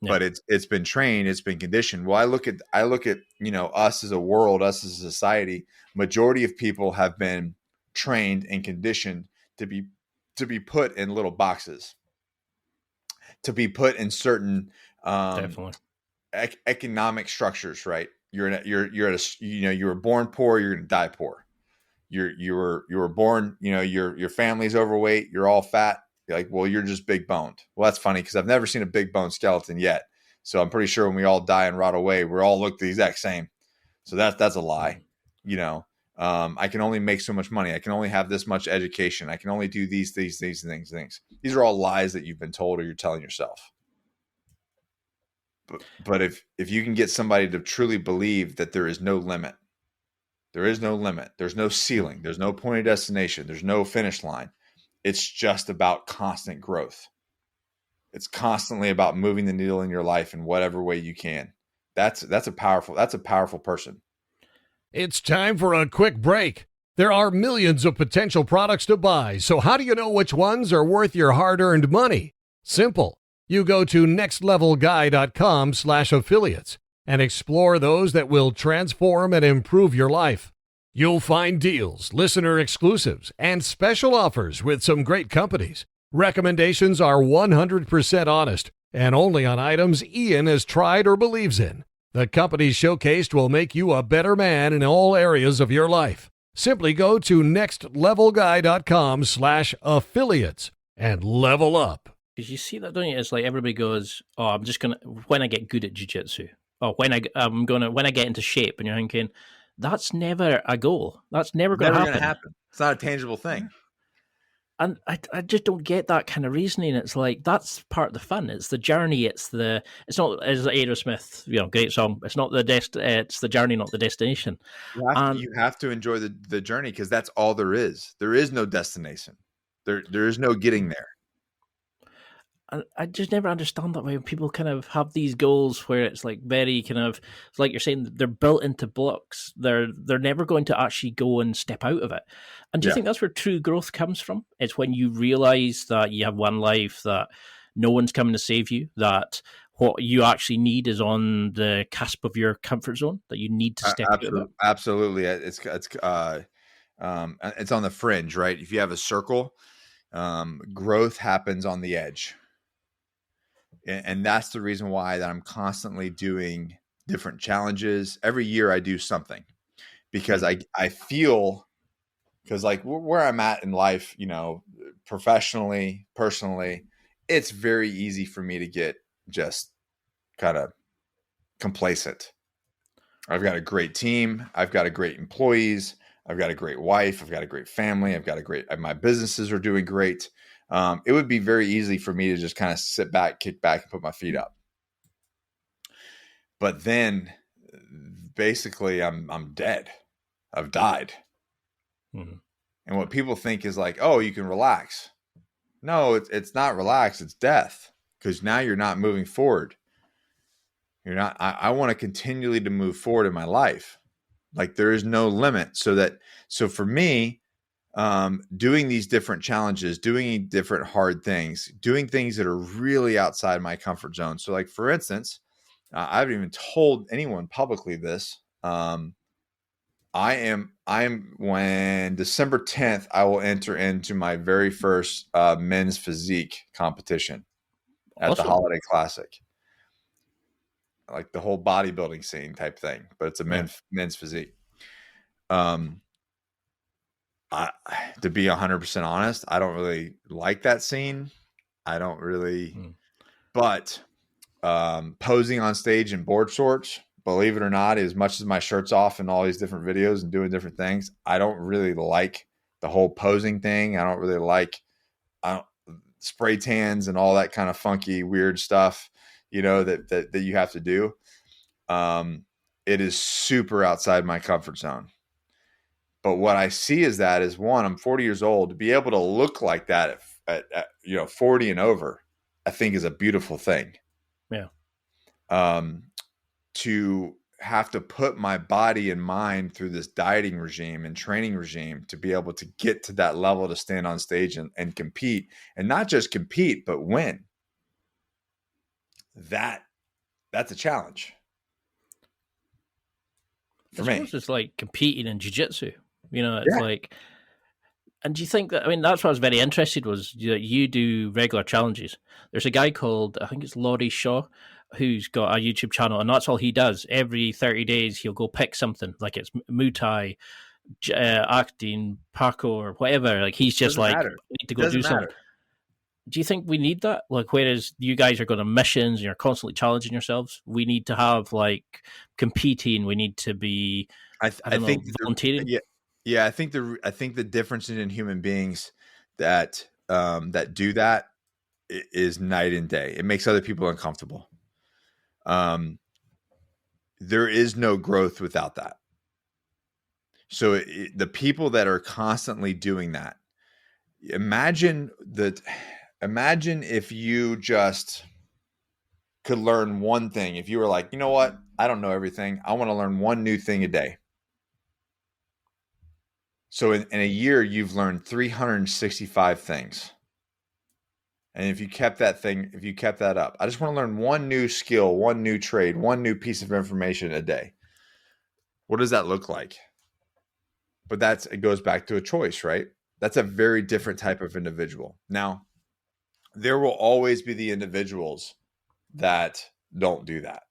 Yeah. But it's been trained, it's been conditioned. Well, I look at us as a world, us as a society. Majority of people have been trained and conditioned to be put in little boxes, to be put in certain economic structures. Right? You were born poor, you're going to die poor. You were born, your family's overweight, you're all fat. You're like, well, you're just big boned. Well, that's funny because I've never seen a big bone skeleton yet. So I'm pretty sure when we all die and rot away, we all look the exact same. So that's a lie. I can only make so much money. I can only have this much education. I can only do these things. These are all lies that you've been told or you're telling yourself. But if you can get somebody to truly believe that there is no limit, there's no ceiling, there's no point of destination, there's no finish line. It's just about constant growth. It's constantly about moving the needle in your life in whatever way you can. That's a powerful person. It's time for a quick break. There are millions of potential products to buy, so how do you know which ones are worth your hard-earned money? Simple. You go to nextlevelguy.com/affiliates and explore those that will transform and improve your life. You'll find deals, listener exclusives, and special offers with some great companies. Recommendations are 100% honest and only on items Ian has tried or believes in. The companies showcased will make you a better man in all areas of your life. Simply go to nextlevelguy.com/affiliates and level up. Because you see that, don't you? It's like everybody goes, "Oh, I'm just gonna when I get good at jiu-jitsu, or when I get into shape," and you're thinking, that's never a goal. That's never going to Never going to happen. happen. It's not a tangible thing. And I just don't get that kind of reasoning. It's like that's part of the fun. It's the journey. It's not as Aerosmith, great song. It's not it's the journey, not the destination. You have to enjoy the journey, because that's all there is. There is no destination. There is no getting there. I just never understand that way when people kind of have these goals where it's like very kind of, it's like you're saying, they're built into blocks. They're never going to actually go and step out of it. And do you think that's where true growth comes from? It's when you realize that you have one life, that no one's coming to save you, that what you actually need is on the cusp of your comfort zone, that you need to step out of it. Absolutely. It's on the fringe, right? If you have a circle, growth happens on the edge. And that's the reason why that I'm constantly doing different challenges. Every year I do something, because I feel, because like where I'm at in life, professionally, personally, it's very easy for me to get just kind of complacent. I've got a great team. I've got great employees. I've got a great wife. I've got a great family. My businesses are doing great. It would be very easy for me to just kind of sit back, kick back, and put my feet up. But then basically I'm dead. I've died. Mm-hmm. And what people think is like, oh, you can relax. No, it's not relax. It's death, because now you're not moving forward. You're not. I want to continually to move forward in my life. Like there is no limit. So for me, doing these different challenges, doing different hard things, doing things that are really outside my comfort zone. So like, for instance, I haven't even told anyone publicly this. I'm when December 10th, I will enter into my very first men's physique competition at the Holiday Classic. Like the whole bodybuilding scene type thing, but it's a men's physique. To be 100% honest, I don't really like that scene. I don't really, but posing on stage in board shorts, believe it or not, as much as my shirt's off in all these different videos and doing different things, I don't really like the whole posing thing. I don't really like spray tans and all that kind of funky, weird stuff, that you have to do. It is super outside my comfort zone. But what I see is one, I'm 40 years old. To be able to look like that at 40 and over, I think is a beautiful thing. Yeah. To have to put my body and mind through this dieting regime and training regime to be able to get to that level to stand on stage and compete, and not just compete, but win. That's a challenge. For me. It's like competing in jiu-jitsu. It's like, and do you think that, that's what I was very interested was you do regular challenges. There's a guy called, I think it's Laurie Shaw, who's got a YouTube channel, and that's all he does. Every 30 days, he'll go pick something, like it's Muay Thai, acting, parkour, whatever. Like he's just like, need to go do something. Do you think we need that? Like, whereas you guys are going on missions and you're constantly challenging yourselves, we need to have like competing. We need to be, I think volunteering. Yeah. I think the difference in human beings that do that is night and day. It makes other people uncomfortable. There is no growth without that. So the people that are constantly doing that, imagine if you just could learn one thing. If you were like, you know what? I don't know everything. I want to learn one new thing a day. So in a year, you've learned 365 things. And if you kept that up, I just want to learn one new skill, one new trade, one new piece of information a day. What does that look like? But it goes back to a choice, right? That's a very different type of individual. Now, there will always be the individuals that don't do that.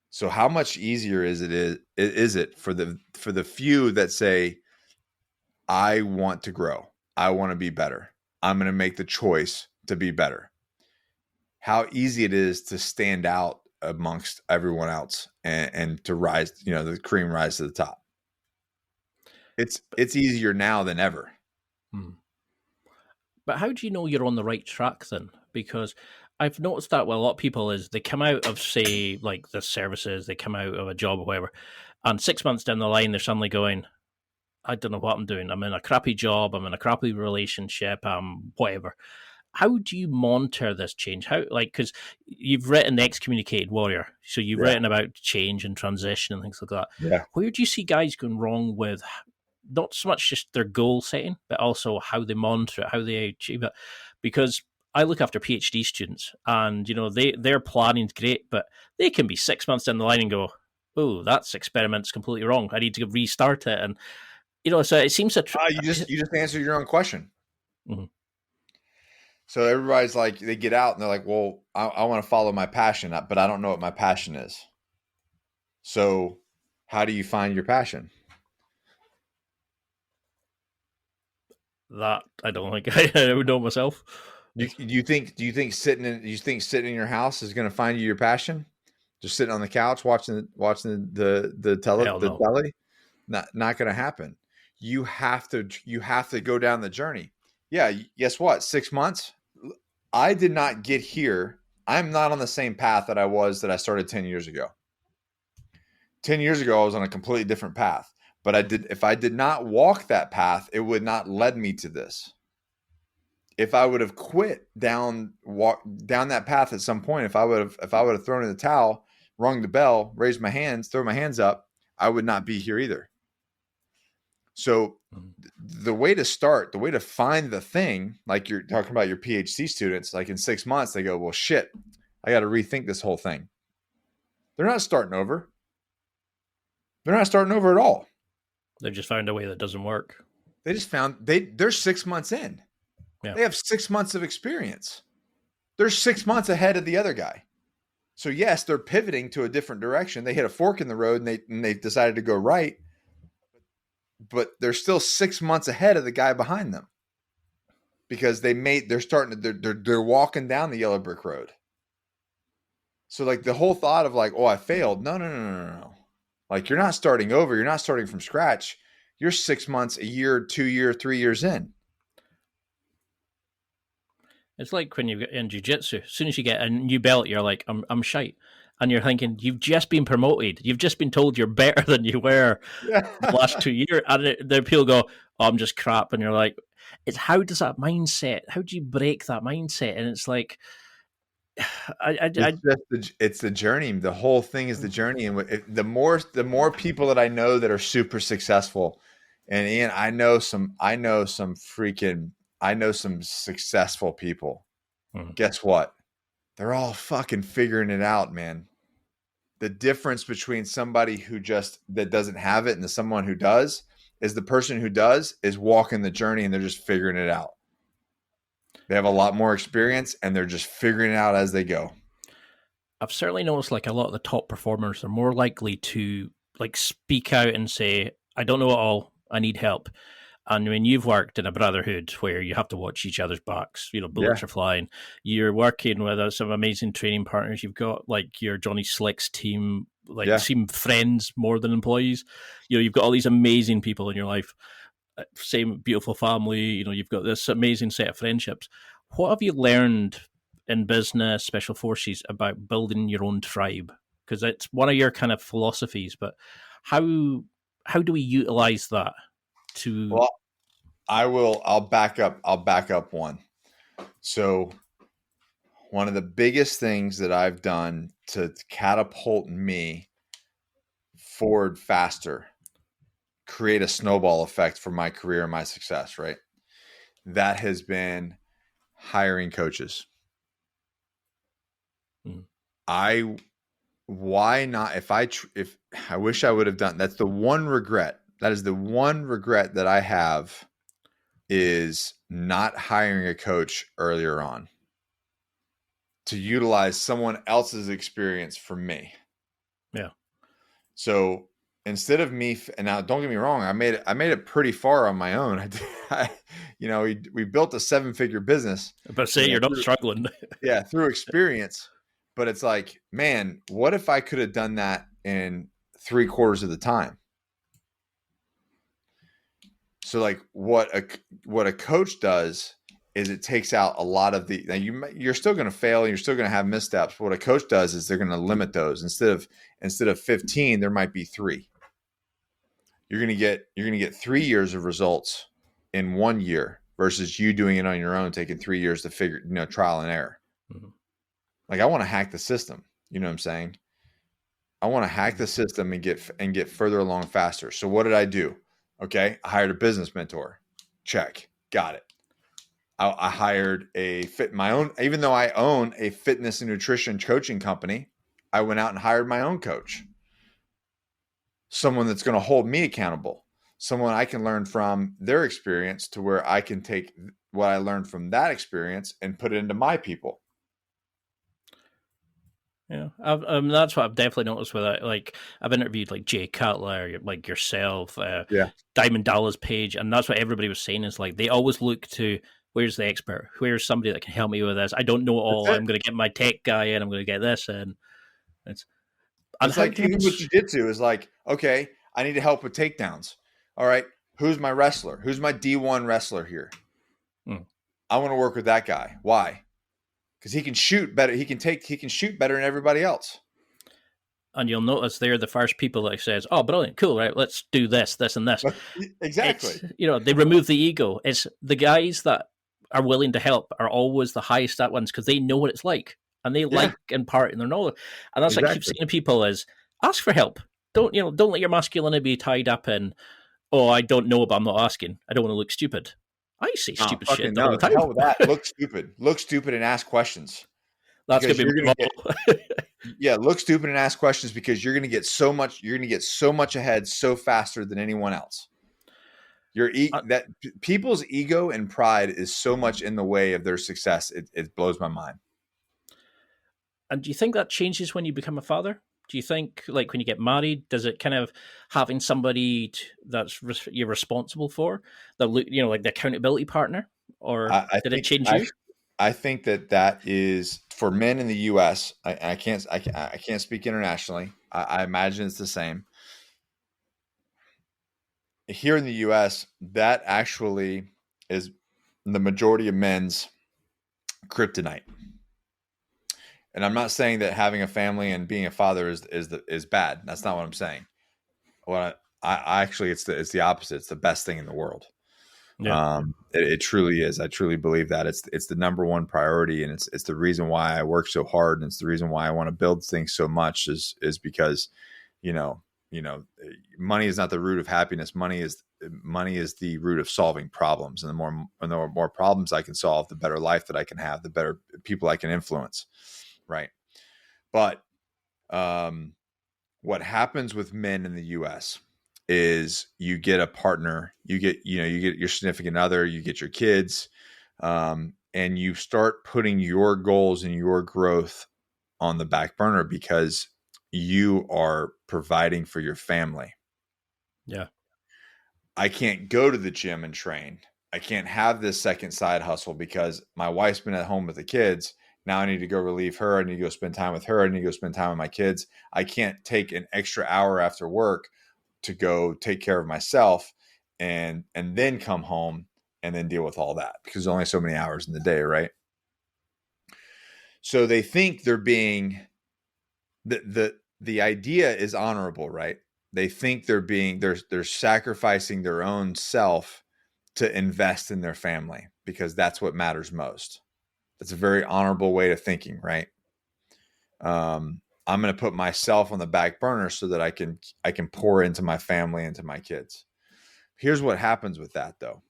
So how much easier is it for the few that say, I want to grow. I want to be better. I'm going to make the choice to be better. How easy it is to stand out amongst everyone else and to rise, the cream rise to the top. It's easier now than ever. But how do you know you're on the right track then? Because I've noticed that with a lot of people is they come out of, say, like the services, they come out of a job or whatever, and 6 months down the line, they're suddenly going, I don't know what I'm doing. I'm in a crappy job. I'm in a crappy relationship. Whatever. How do you monitor this change? Because you've written The Excommunicated Warrior, so you've written about change and transition and things like that. Yeah. Where do you see guys going wrong with not so much just their goal setting, but also how they monitor it, how they achieve it? Because I look after PhD students, and their planning's great, but they can be 6 months down the line and go, "Oh, that's experiment's completely wrong. I need to restart it." And so it seems that you just answered your own question. Mm-hmm. So everybody's like, they get out and they're like, well, I want to follow my passion, but I don't know what my passion is. So how do you find your passion? That I don't think I would know myself. Do you think sitting in your house is going to find you your passion? Just sitting on the couch watching the telly? Not going to happen. You have to go down the journey. Yeah, guess what? 6 months. I did not get here. I'm not on the same path that I started 10 years ago. 10 years ago, I was on a completely different path. But if I did not walk that path, it would not led me to this. If I would have quit down that path at some point, if I would have thrown in the towel, rung the bell, raised my hands, throw my hands up, I would not be here either. So the way to find the thing, like you're talking about your PhD students, like in 6 months, they go, well, shit, I got to rethink this whole thing. They're not starting over. They're not starting over at all. They've just found a way that doesn't work. They just found they're 6 months in. Yeah. They have 6 months of experience. They're 6 months ahead of the other guy. So yes, they're pivoting to a different direction. They hit a fork in the road and they decided to go right. But they're still 6 months ahead of the guy behind them because they're walking down the yellow brick road. So like the whole thought of like, oh, I failed. No. Like you're not starting over. You're not starting from scratch. You're 6 months, a year, 2 years, 3 years in. It's like when you get in jiu-jitsu. As soon as you get a new belt, you're like, I'm shite. And you're thinking, you've just been promoted. You've just been told you're better than you were the last 2 years. And the people go, oh, I'm just crap. And you're like, how does that mindset, how do you break that mindset? And it's like, it's the journey. The whole thing is the journey. And the more people that I know that are super successful, and Ian, I know some successful people. Guess what? They're all fucking figuring it out, man. The difference between somebody that doesn't have it and someone who does is the person who does is walking the journey and they're just figuring it out. They have a lot more experience and they're just figuring it out as they go. I've certainly noticed like a lot of the top performers are more likely to like speak out and say, I don't know it all. I need help. And when you've worked in a brotherhood where you have to watch each other's backs, bullets are flying, you're working with some amazing training partners. You've got like your Johnny Slicks team, seem friends more than employees. You've got all these amazing people in your life, same beautiful family. You've got this amazing set of friendships. What have you learned in business, special forces about building your own tribe? Because it's one of your kind of philosophies, but how do we utilize that to... Well, I'll back up one. So one of the biggest things that I've done to catapult me forward faster, create a snowball effect for my career and my success, right? That has been hiring coaches. Why not? If I wish I would have done, that's the one regret. That is the one regret that I have, is not hiring a coach earlier on to utilize someone else's experience for me. Yeah. So instead of me, and now don't get me wrong, I made it pretty far on my own. We built a 7-figure business, But say you're not through, struggling. through experience. But it's like, man, what if I could have done that in 3/4 of the time? So like what a coach does is it takes out a lot of the, now you're still going to fail and you're still going to have missteps. But what a coach does is they're going to limit those. Instead of 15, there might be 3. You're going to get 3 years of results in 1 year versus you doing it on your own, taking 3 years to figure, trial and error. Mm-hmm. Like I want to hack the system. You know what I'm saying? I want to hack the system and get further along faster. So what did I do? Okay, I hired a business mentor. Check, got it. I hired my own. Even though I own a fitness and nutrition coaching company, I went out and hired my own coach. Someone that's going to hold me accountable. Someone I can learn from their experience to where I can take what I learned from that experience and put it into my people. Yeah, that's what I've definitely noticed with it. Like I've interviewed like Jay Cutler, like yourself, Diamond Dallas Page, and that's what everybody was saying is like they always look to where's the expert, where's somebody that can help me with this. I don't know it all. I'm going to get my tech guy in. I'm going to get this in. It's like even with jiu-jitsu is like, okay, I need help with takedowns. All right, who's my wrestler? Who's my D1 wrestler here? I want to work with that guy. Why? Because he can shoot better. He can shoot better than everybody else. And you'll notice they're the first people that says, "Oh, brilliant, cool, right? Let's do this, this, and this." Exactly. They remove the ego. It's the guys that are willing to help are always the highest at ones because they know what it's like and they like imparting their knowledge. And that's what I keep saying to people is ask for help. Don't let your masculinity be tied up in, oh, I don't know, but I'm not asking. I don't want to look stupid. I say stupid shit all the time. Hell with that. Look stupid and ask questions. That's going to be look stupid and ask questions because you're going to get so much ahead so faster than anyone else. That people's ego and pride is so much in the way of their success. It blows my mind. And do you think that changes when you become a father? Do you think, like, when you get married, does it kind of having somebody that's you're responsible for, like the accountability partner, or did it change you? I think that is for men in the U.S. I can't speak internationally. I imagine it's the same. Here in the U.S., that actually is the majority of men's kryptonite. And I'm not saying that having a family and being a father is bad. That's not what I'm saying. What I actually, it's the opposite. It's the best thing in the world. Yeah. It truly is. I truly believe that it's the number one priority, and it's the reason why I work so hard, and it's the reason why I want to build things so much is because, money is not the root of happiness. Money is the root of solving problems, and the more problems I can solve, the better life that I can have, the better people I can influence. Right. But what happens with men in the U.S. is you get a partner, you get your significant other, you get your kids, and you start putting your goals and your growth on the back burner because you are providing for your family. Yeah. I can't go to the gym and train. I can't have this second side hustle because my wife's been at home with the kids. Now I need to go relieve her. I need to go spend time with her. I need to go spend time with my kids. I can't take an extra hour after work to go take care of myself and then come home and then deal with all that because there's only so many hours in the day, right? So they think they're being the idea is honorable, right? They think they're sacrificing their own self to invest in their family because that's what matters most. That's a very honorable way of thinking, right? I'm going to put myself on the back burner so that I can pour into my family and to my kids. Here's what happens with that, though.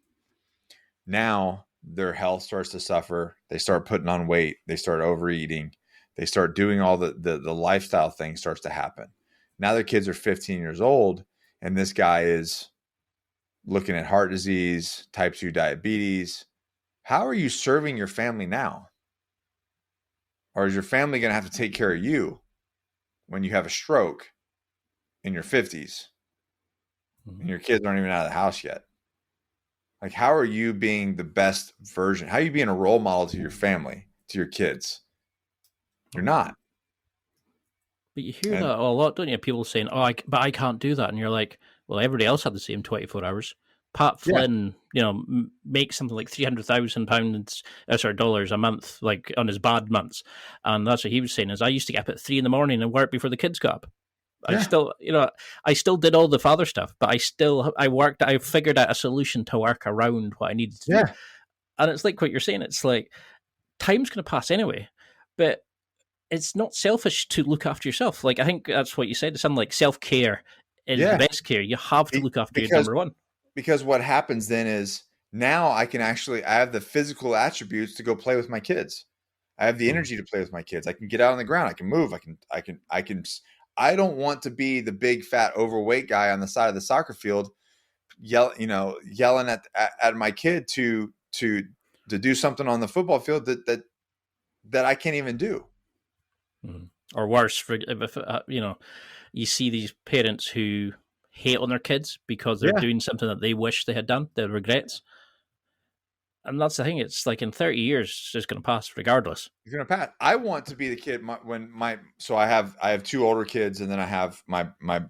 Now their health starts to suffer. They start putting on weight. They start overeating. They start doing all the lifestyle thing starts to happen. Now their kids are 15 years old, and this guy is looking at heart disease, type 2 diabetes. How are you serving your family now? Or is your family going to have to take care of you when you have a stroke in your 50s? and your kids aren't even out of the house yet. Like, how are you being the best version? How are you being a role model to your family, to your kids? You're not. But you hear And that a lot, don't you? People saying, but I can't do that. And you're like, well, everybody else had the same 24 hours. Pat yeah, Flynn, makes something like £300,000, dollars a month, like on his bad months. And that's what he was saying is I used to get up at 3 a.m. and work before the kids got up. yeah, I still did all the father stuff, but I figured out a solution to work around what I needed to do. yeah, And it's like what you're saying. It's like time's going to pass anyway, but it's not selfish to look after yourself. Like I think that's what you said. It's something like self-care is the yeah. best care. You have to look after your Because number one. because what happens then is now I have the physical attributes to go play with my kids. I have the energy to play with my kids. I can get out on the ground. I can move. I don't want to be the big fat overweight guy on the side of the soccer field yelling at my kid to do something on the football field that I can't even do. Or worse, if you see these parents who hate on their kids because they're Yeah. doing something that they wish they had done, their regrets. And that's the thing. It's like in 30 years, it's just going to pass regardless. You're gonna pat. I want to be the kid so I have two older kids and then I have my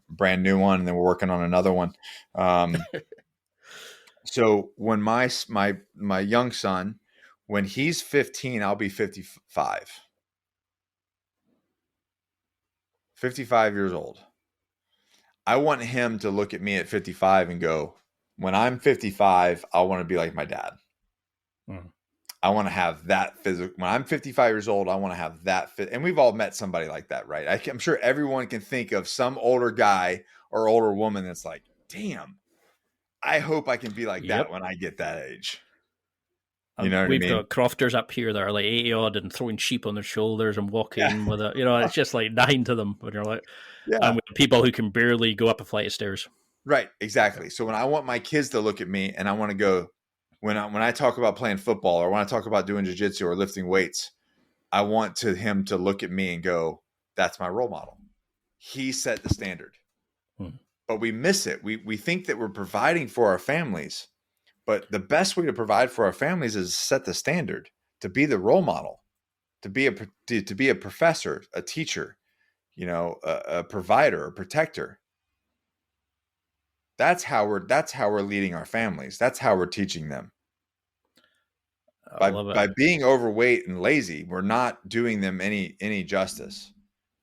brand new one and then we're working on another one. So when my young son, when he's 15, I'll be 55. 55 years old. I want him to look at me at 55 and go, when I'm 55, I want to be like my dad. I want to have that physical. When I'm 55 years old, I want to have that fit. And we've all met somebody like that, right? I'm sure everyone can think of some older guy or older woman that's like, damn, I hope I can be like that when I get that age. You know what I mean? We've got crofters up here that are like 80 odd and throwing sheep on their shoulders and walking with it. It's just like nine to them when you're like, and with people who can barely go up a flight of stairs. Right, exactly. So when I want my kids to look at me and I want to go, when I talk about playing football or when I talk about doing jiu-jitsu or lifting weights, I want him to look at me and go, that's my role model. He set the standard. But we miss it. We think that we're providing for our families. But the best way to provide for our families is set the standard, to be the role model, to be a professor, a teacher, a provider, a protector. That's how we're leading our families. That's how we're teaching them. By being overweight and lazy, we're not doing them any justice.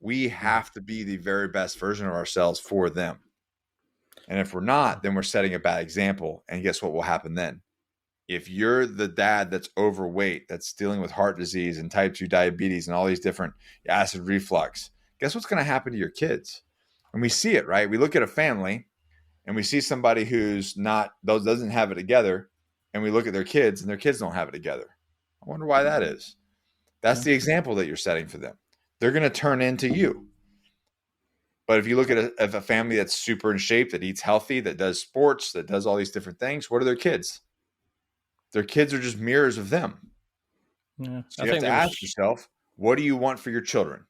We have to be the very best version of ourselves for them. And if we're not, then we're setting a bad example. And guess what will happen then? If you're the dad that's overweight, that's dealing with heart disease and type 2 diabetes and all these different acid reflux, guess what's going to happen to your kids? And we see it, right? We look at a family and we see somebody who's doesn't have it together, and we look at their kids and their kids don't have it together. I wonder why that is. That's the example that you're setting for them. They're going to turn into you. But if you look at a family that's super in shape, that eats healthy, that does sports, that does all these different things, what are their kids? Their kids are just mirrors of them. Yeah, so you have to ask yourself, what do you want for your children?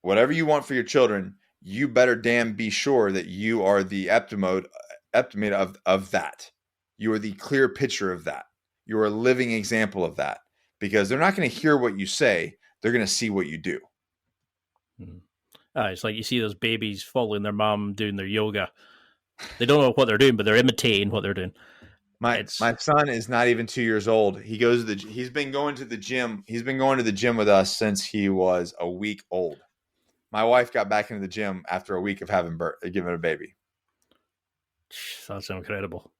Whatever you want for your children, you better damn be sure that you are the epitome of that. You are the clear picture of that. You are a living example of that. Because they're not going to hear what you say. They're going to see what you do. It's like you see those babies following their mom doing their yoga. They don't know what they're doing, but they're imitating what they're doing. My son is not even 2 years old. He's been going to the gym. He's been going to the gym with us since he was a week old. My wife got back into the gym after a week of giving a baby. That's incredible.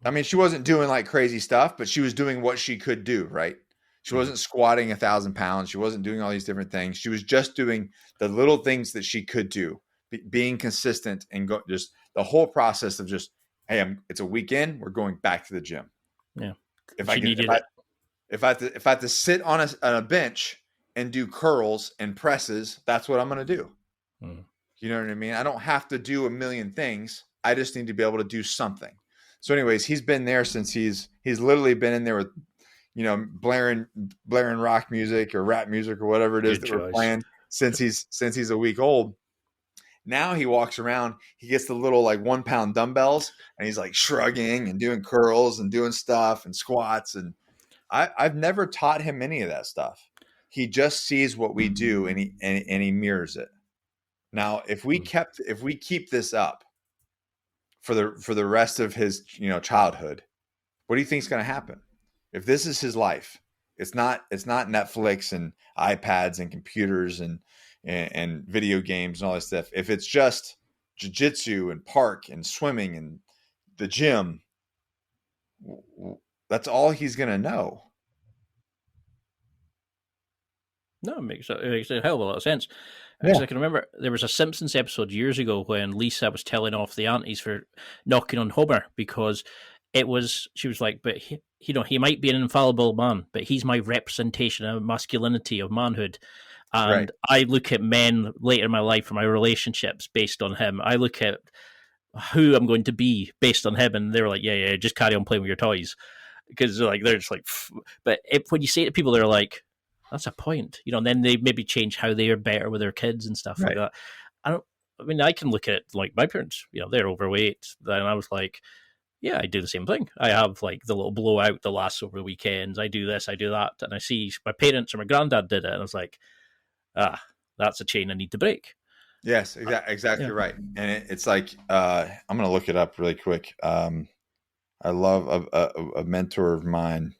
I mean, she wasn't doing like crazy stuff, but she was doing what she could do, right? She wasn't squatting 1,000 pounds. She wasn't doing all these different things. She was just doing the little things that she could do, being consistent and just the whole process of just, hey, it's a weekend. We're going back to the gym. Yeah. If I have to sit on a bench and do curls and presses, that's what I'm going to do. You know what I mean? I don't have to do a million things. I just need to be able to do something. So anyways, he's been there since he's literally been in there with, blaring rock music or rap music or whatever it is that we're playing since he's a week old. Now he walks around, he gets the little like 1 pound dumbbells and he's like shrugging and doing curls and doing stuff and squats. And I've never taught him any of that stuff. He just sees what we do and he mirrors it. Now, if we keep this up for the rest of his, childhood, what do you think is going to happen? If this is his life, it's not Netflix and iPads and computers and video games and all this stuff. If it's just jiu-jitsu and park and swimming and the gym, that's all he's going to know. No, it makes a hell of a lot of sense. Yeah. Because I can remember there was a Simpsons episode years ago when Lisa was telling off the aunties for knocking on Homer because she was like, but he might be an infallible man, but he's my representation of masculinity, of manhood. And Right. I look at men later in my life for my relationships based on him. I look at who I'm going to be based on him. And they're like, yeah, just carry on playing with your toys. Because they're just like, pfft. But when you say it to people, they're like, that's a point. And then they maybe change how they are better with their kids and stuff like that. I can look at like my parents, they're overweight. And I was like, yeah, I do the same thing. I have like the little blowout, the lasso over the weekends. I do this, I do that. And I see my parents or my granddad did it. And I was like, that's a chain I need to break. Yes, exactly right. And it's like, I'm going to look it up really quick. I love a mentor of mine.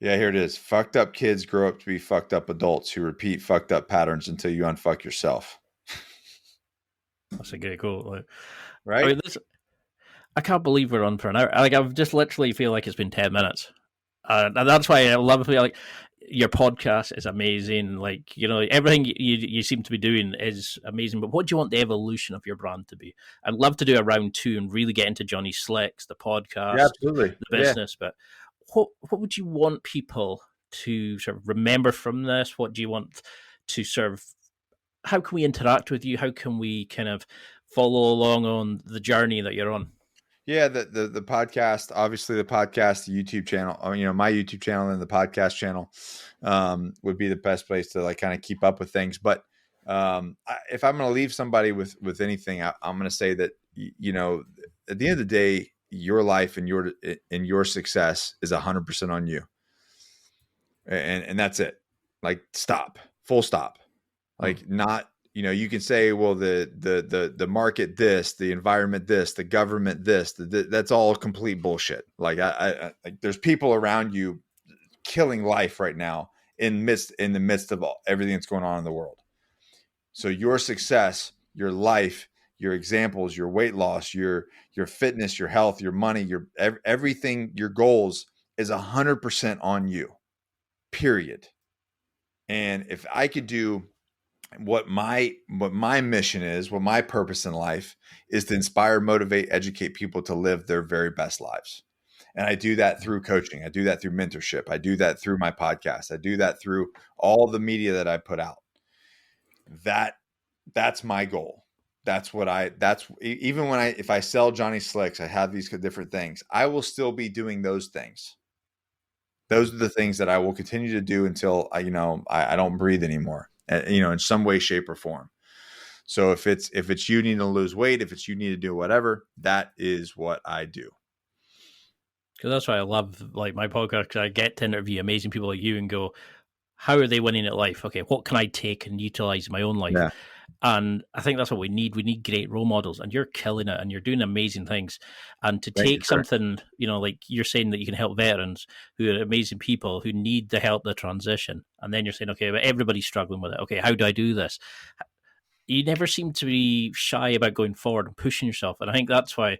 Yeah, here it is. Fucked up kids grow up to be fucked up adults who repeat fucked up patterns until you unfuck yourself. That's a great quote. Right? I can't believe we're on for an hour. I've just literally feel like it's been 10 minutes. And that's why I love it. Like, your podcast is amazing. Like, everything you seem to be doing is amazing. But what do you want the evolution of your brand to be? I'd love to do a round 2 and really get into Johnny Slicks, the podcast, absolutely, the business. But what would you want people to sort of remember from this? What do you want to sort of, how can we interact with you? How can we kind of follow along on the journey that you're on? Yeah, the podcast, obviously the podcast, the YouTube channel, my YouTube channel and the podcast channel would be the best place to like kind of keep up with things. But if I'm going to leave somebody with anything, I'm going to say that, at the end of the day, your life and your success is 100% on you. And that's it. Like, stop, full stop. Like, not, you can say, well, the market, this, the environment, this, the government, this, that's all complete bullshit. Like, I there's people around you killing life right now in the midst of everything that's going on in the world. So your success, your life, your examples, your weight loss, your fitness, your health, your money, your everything, your goals is 100% on you, period. And if I could do what my mission is, what my purpose in life is, to inspire, motivate, educate people to live their very best lives. And I do that through coaching. I do that through mentorship. I do that through my podcast. I do that through all the media that I put out. That's my goal. That's even if I sell Johnny Slicks, I have these different things, I will still be doing those things. Those are the things that I will continue to do until I don't breathe anymore, in some way, shape, or form. So if it's you need to lose weight, if it's you need to do whatever, that is what I do. Because that's why I love like my podcast, because I get to interview amazing people like you and go, how are they winning at life? Okay, what can I take and utilize in my own life? Yeah. And I think that's what we need. We need great role models, and you're killing it, and you're doing amazing things. And to take something, like you're saying that you can help veterans who are amazing people who need the help, the transition, and then you're saying, okay, but everybody's struggling with it. Okay, how do I do this? You never seem to be shy about going forward and pushing yourself. And I think that's why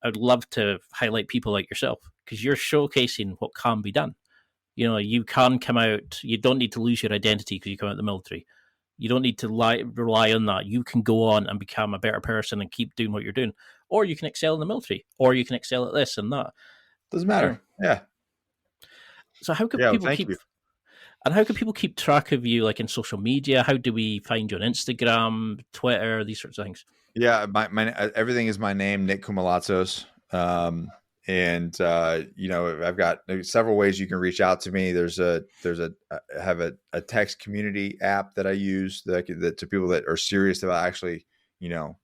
I'd love to highlight people like yourself, because you're showcasing what can be done. You can come out, you don't need to lose your identity because you come out of the military. You don't need to rely on that. You can go on and become a better person and keep doing what you're doing. Or you can excel in the military, or you can excel at this and that. Doesn't matter. Yeah. So how can people keep track of you, like in social media? How do we find you on Instagram, Twitter, these sorts of things? Yeah, my everything is my name, Nick Koumalatsos. And I've got several ways you can reach out to me. I have a text community app that I use that to people that are serious about actually,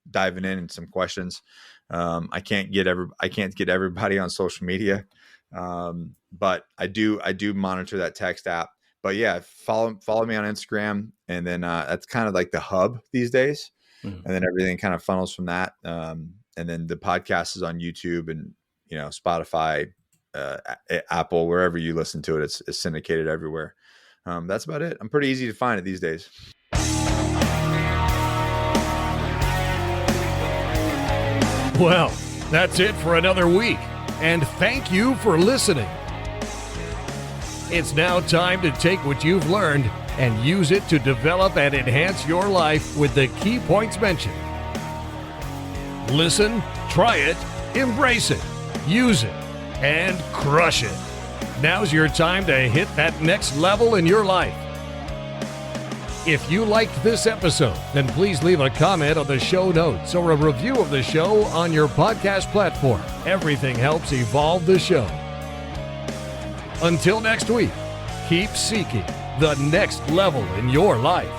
diving in some questions. I can't get everybody on social media, but I do monitor that text app. But yeah, follow me on Instagram, and then that's kind of like the hub these days, and then everything kind of funnels from that. And then the podcast is on YouTube and Spotify, Apple, wherever you listen to it. It's syndicated everywhere. That's about it. I'm pretty easy to find it these days. Well, that's it for another week, and thank you for listening. It's now time to take what you've learned and use it to develop and enhance your life with the key points mentioned. Listen, try it, embrace it, use it, and crush it. Now's your time to hit that next level in your life. If you liked this episode, then please leave a comment on the show notes or a review of the show on your podcast platform. Everything helps evolve the show. Until next week, keep seeking the next level in your life.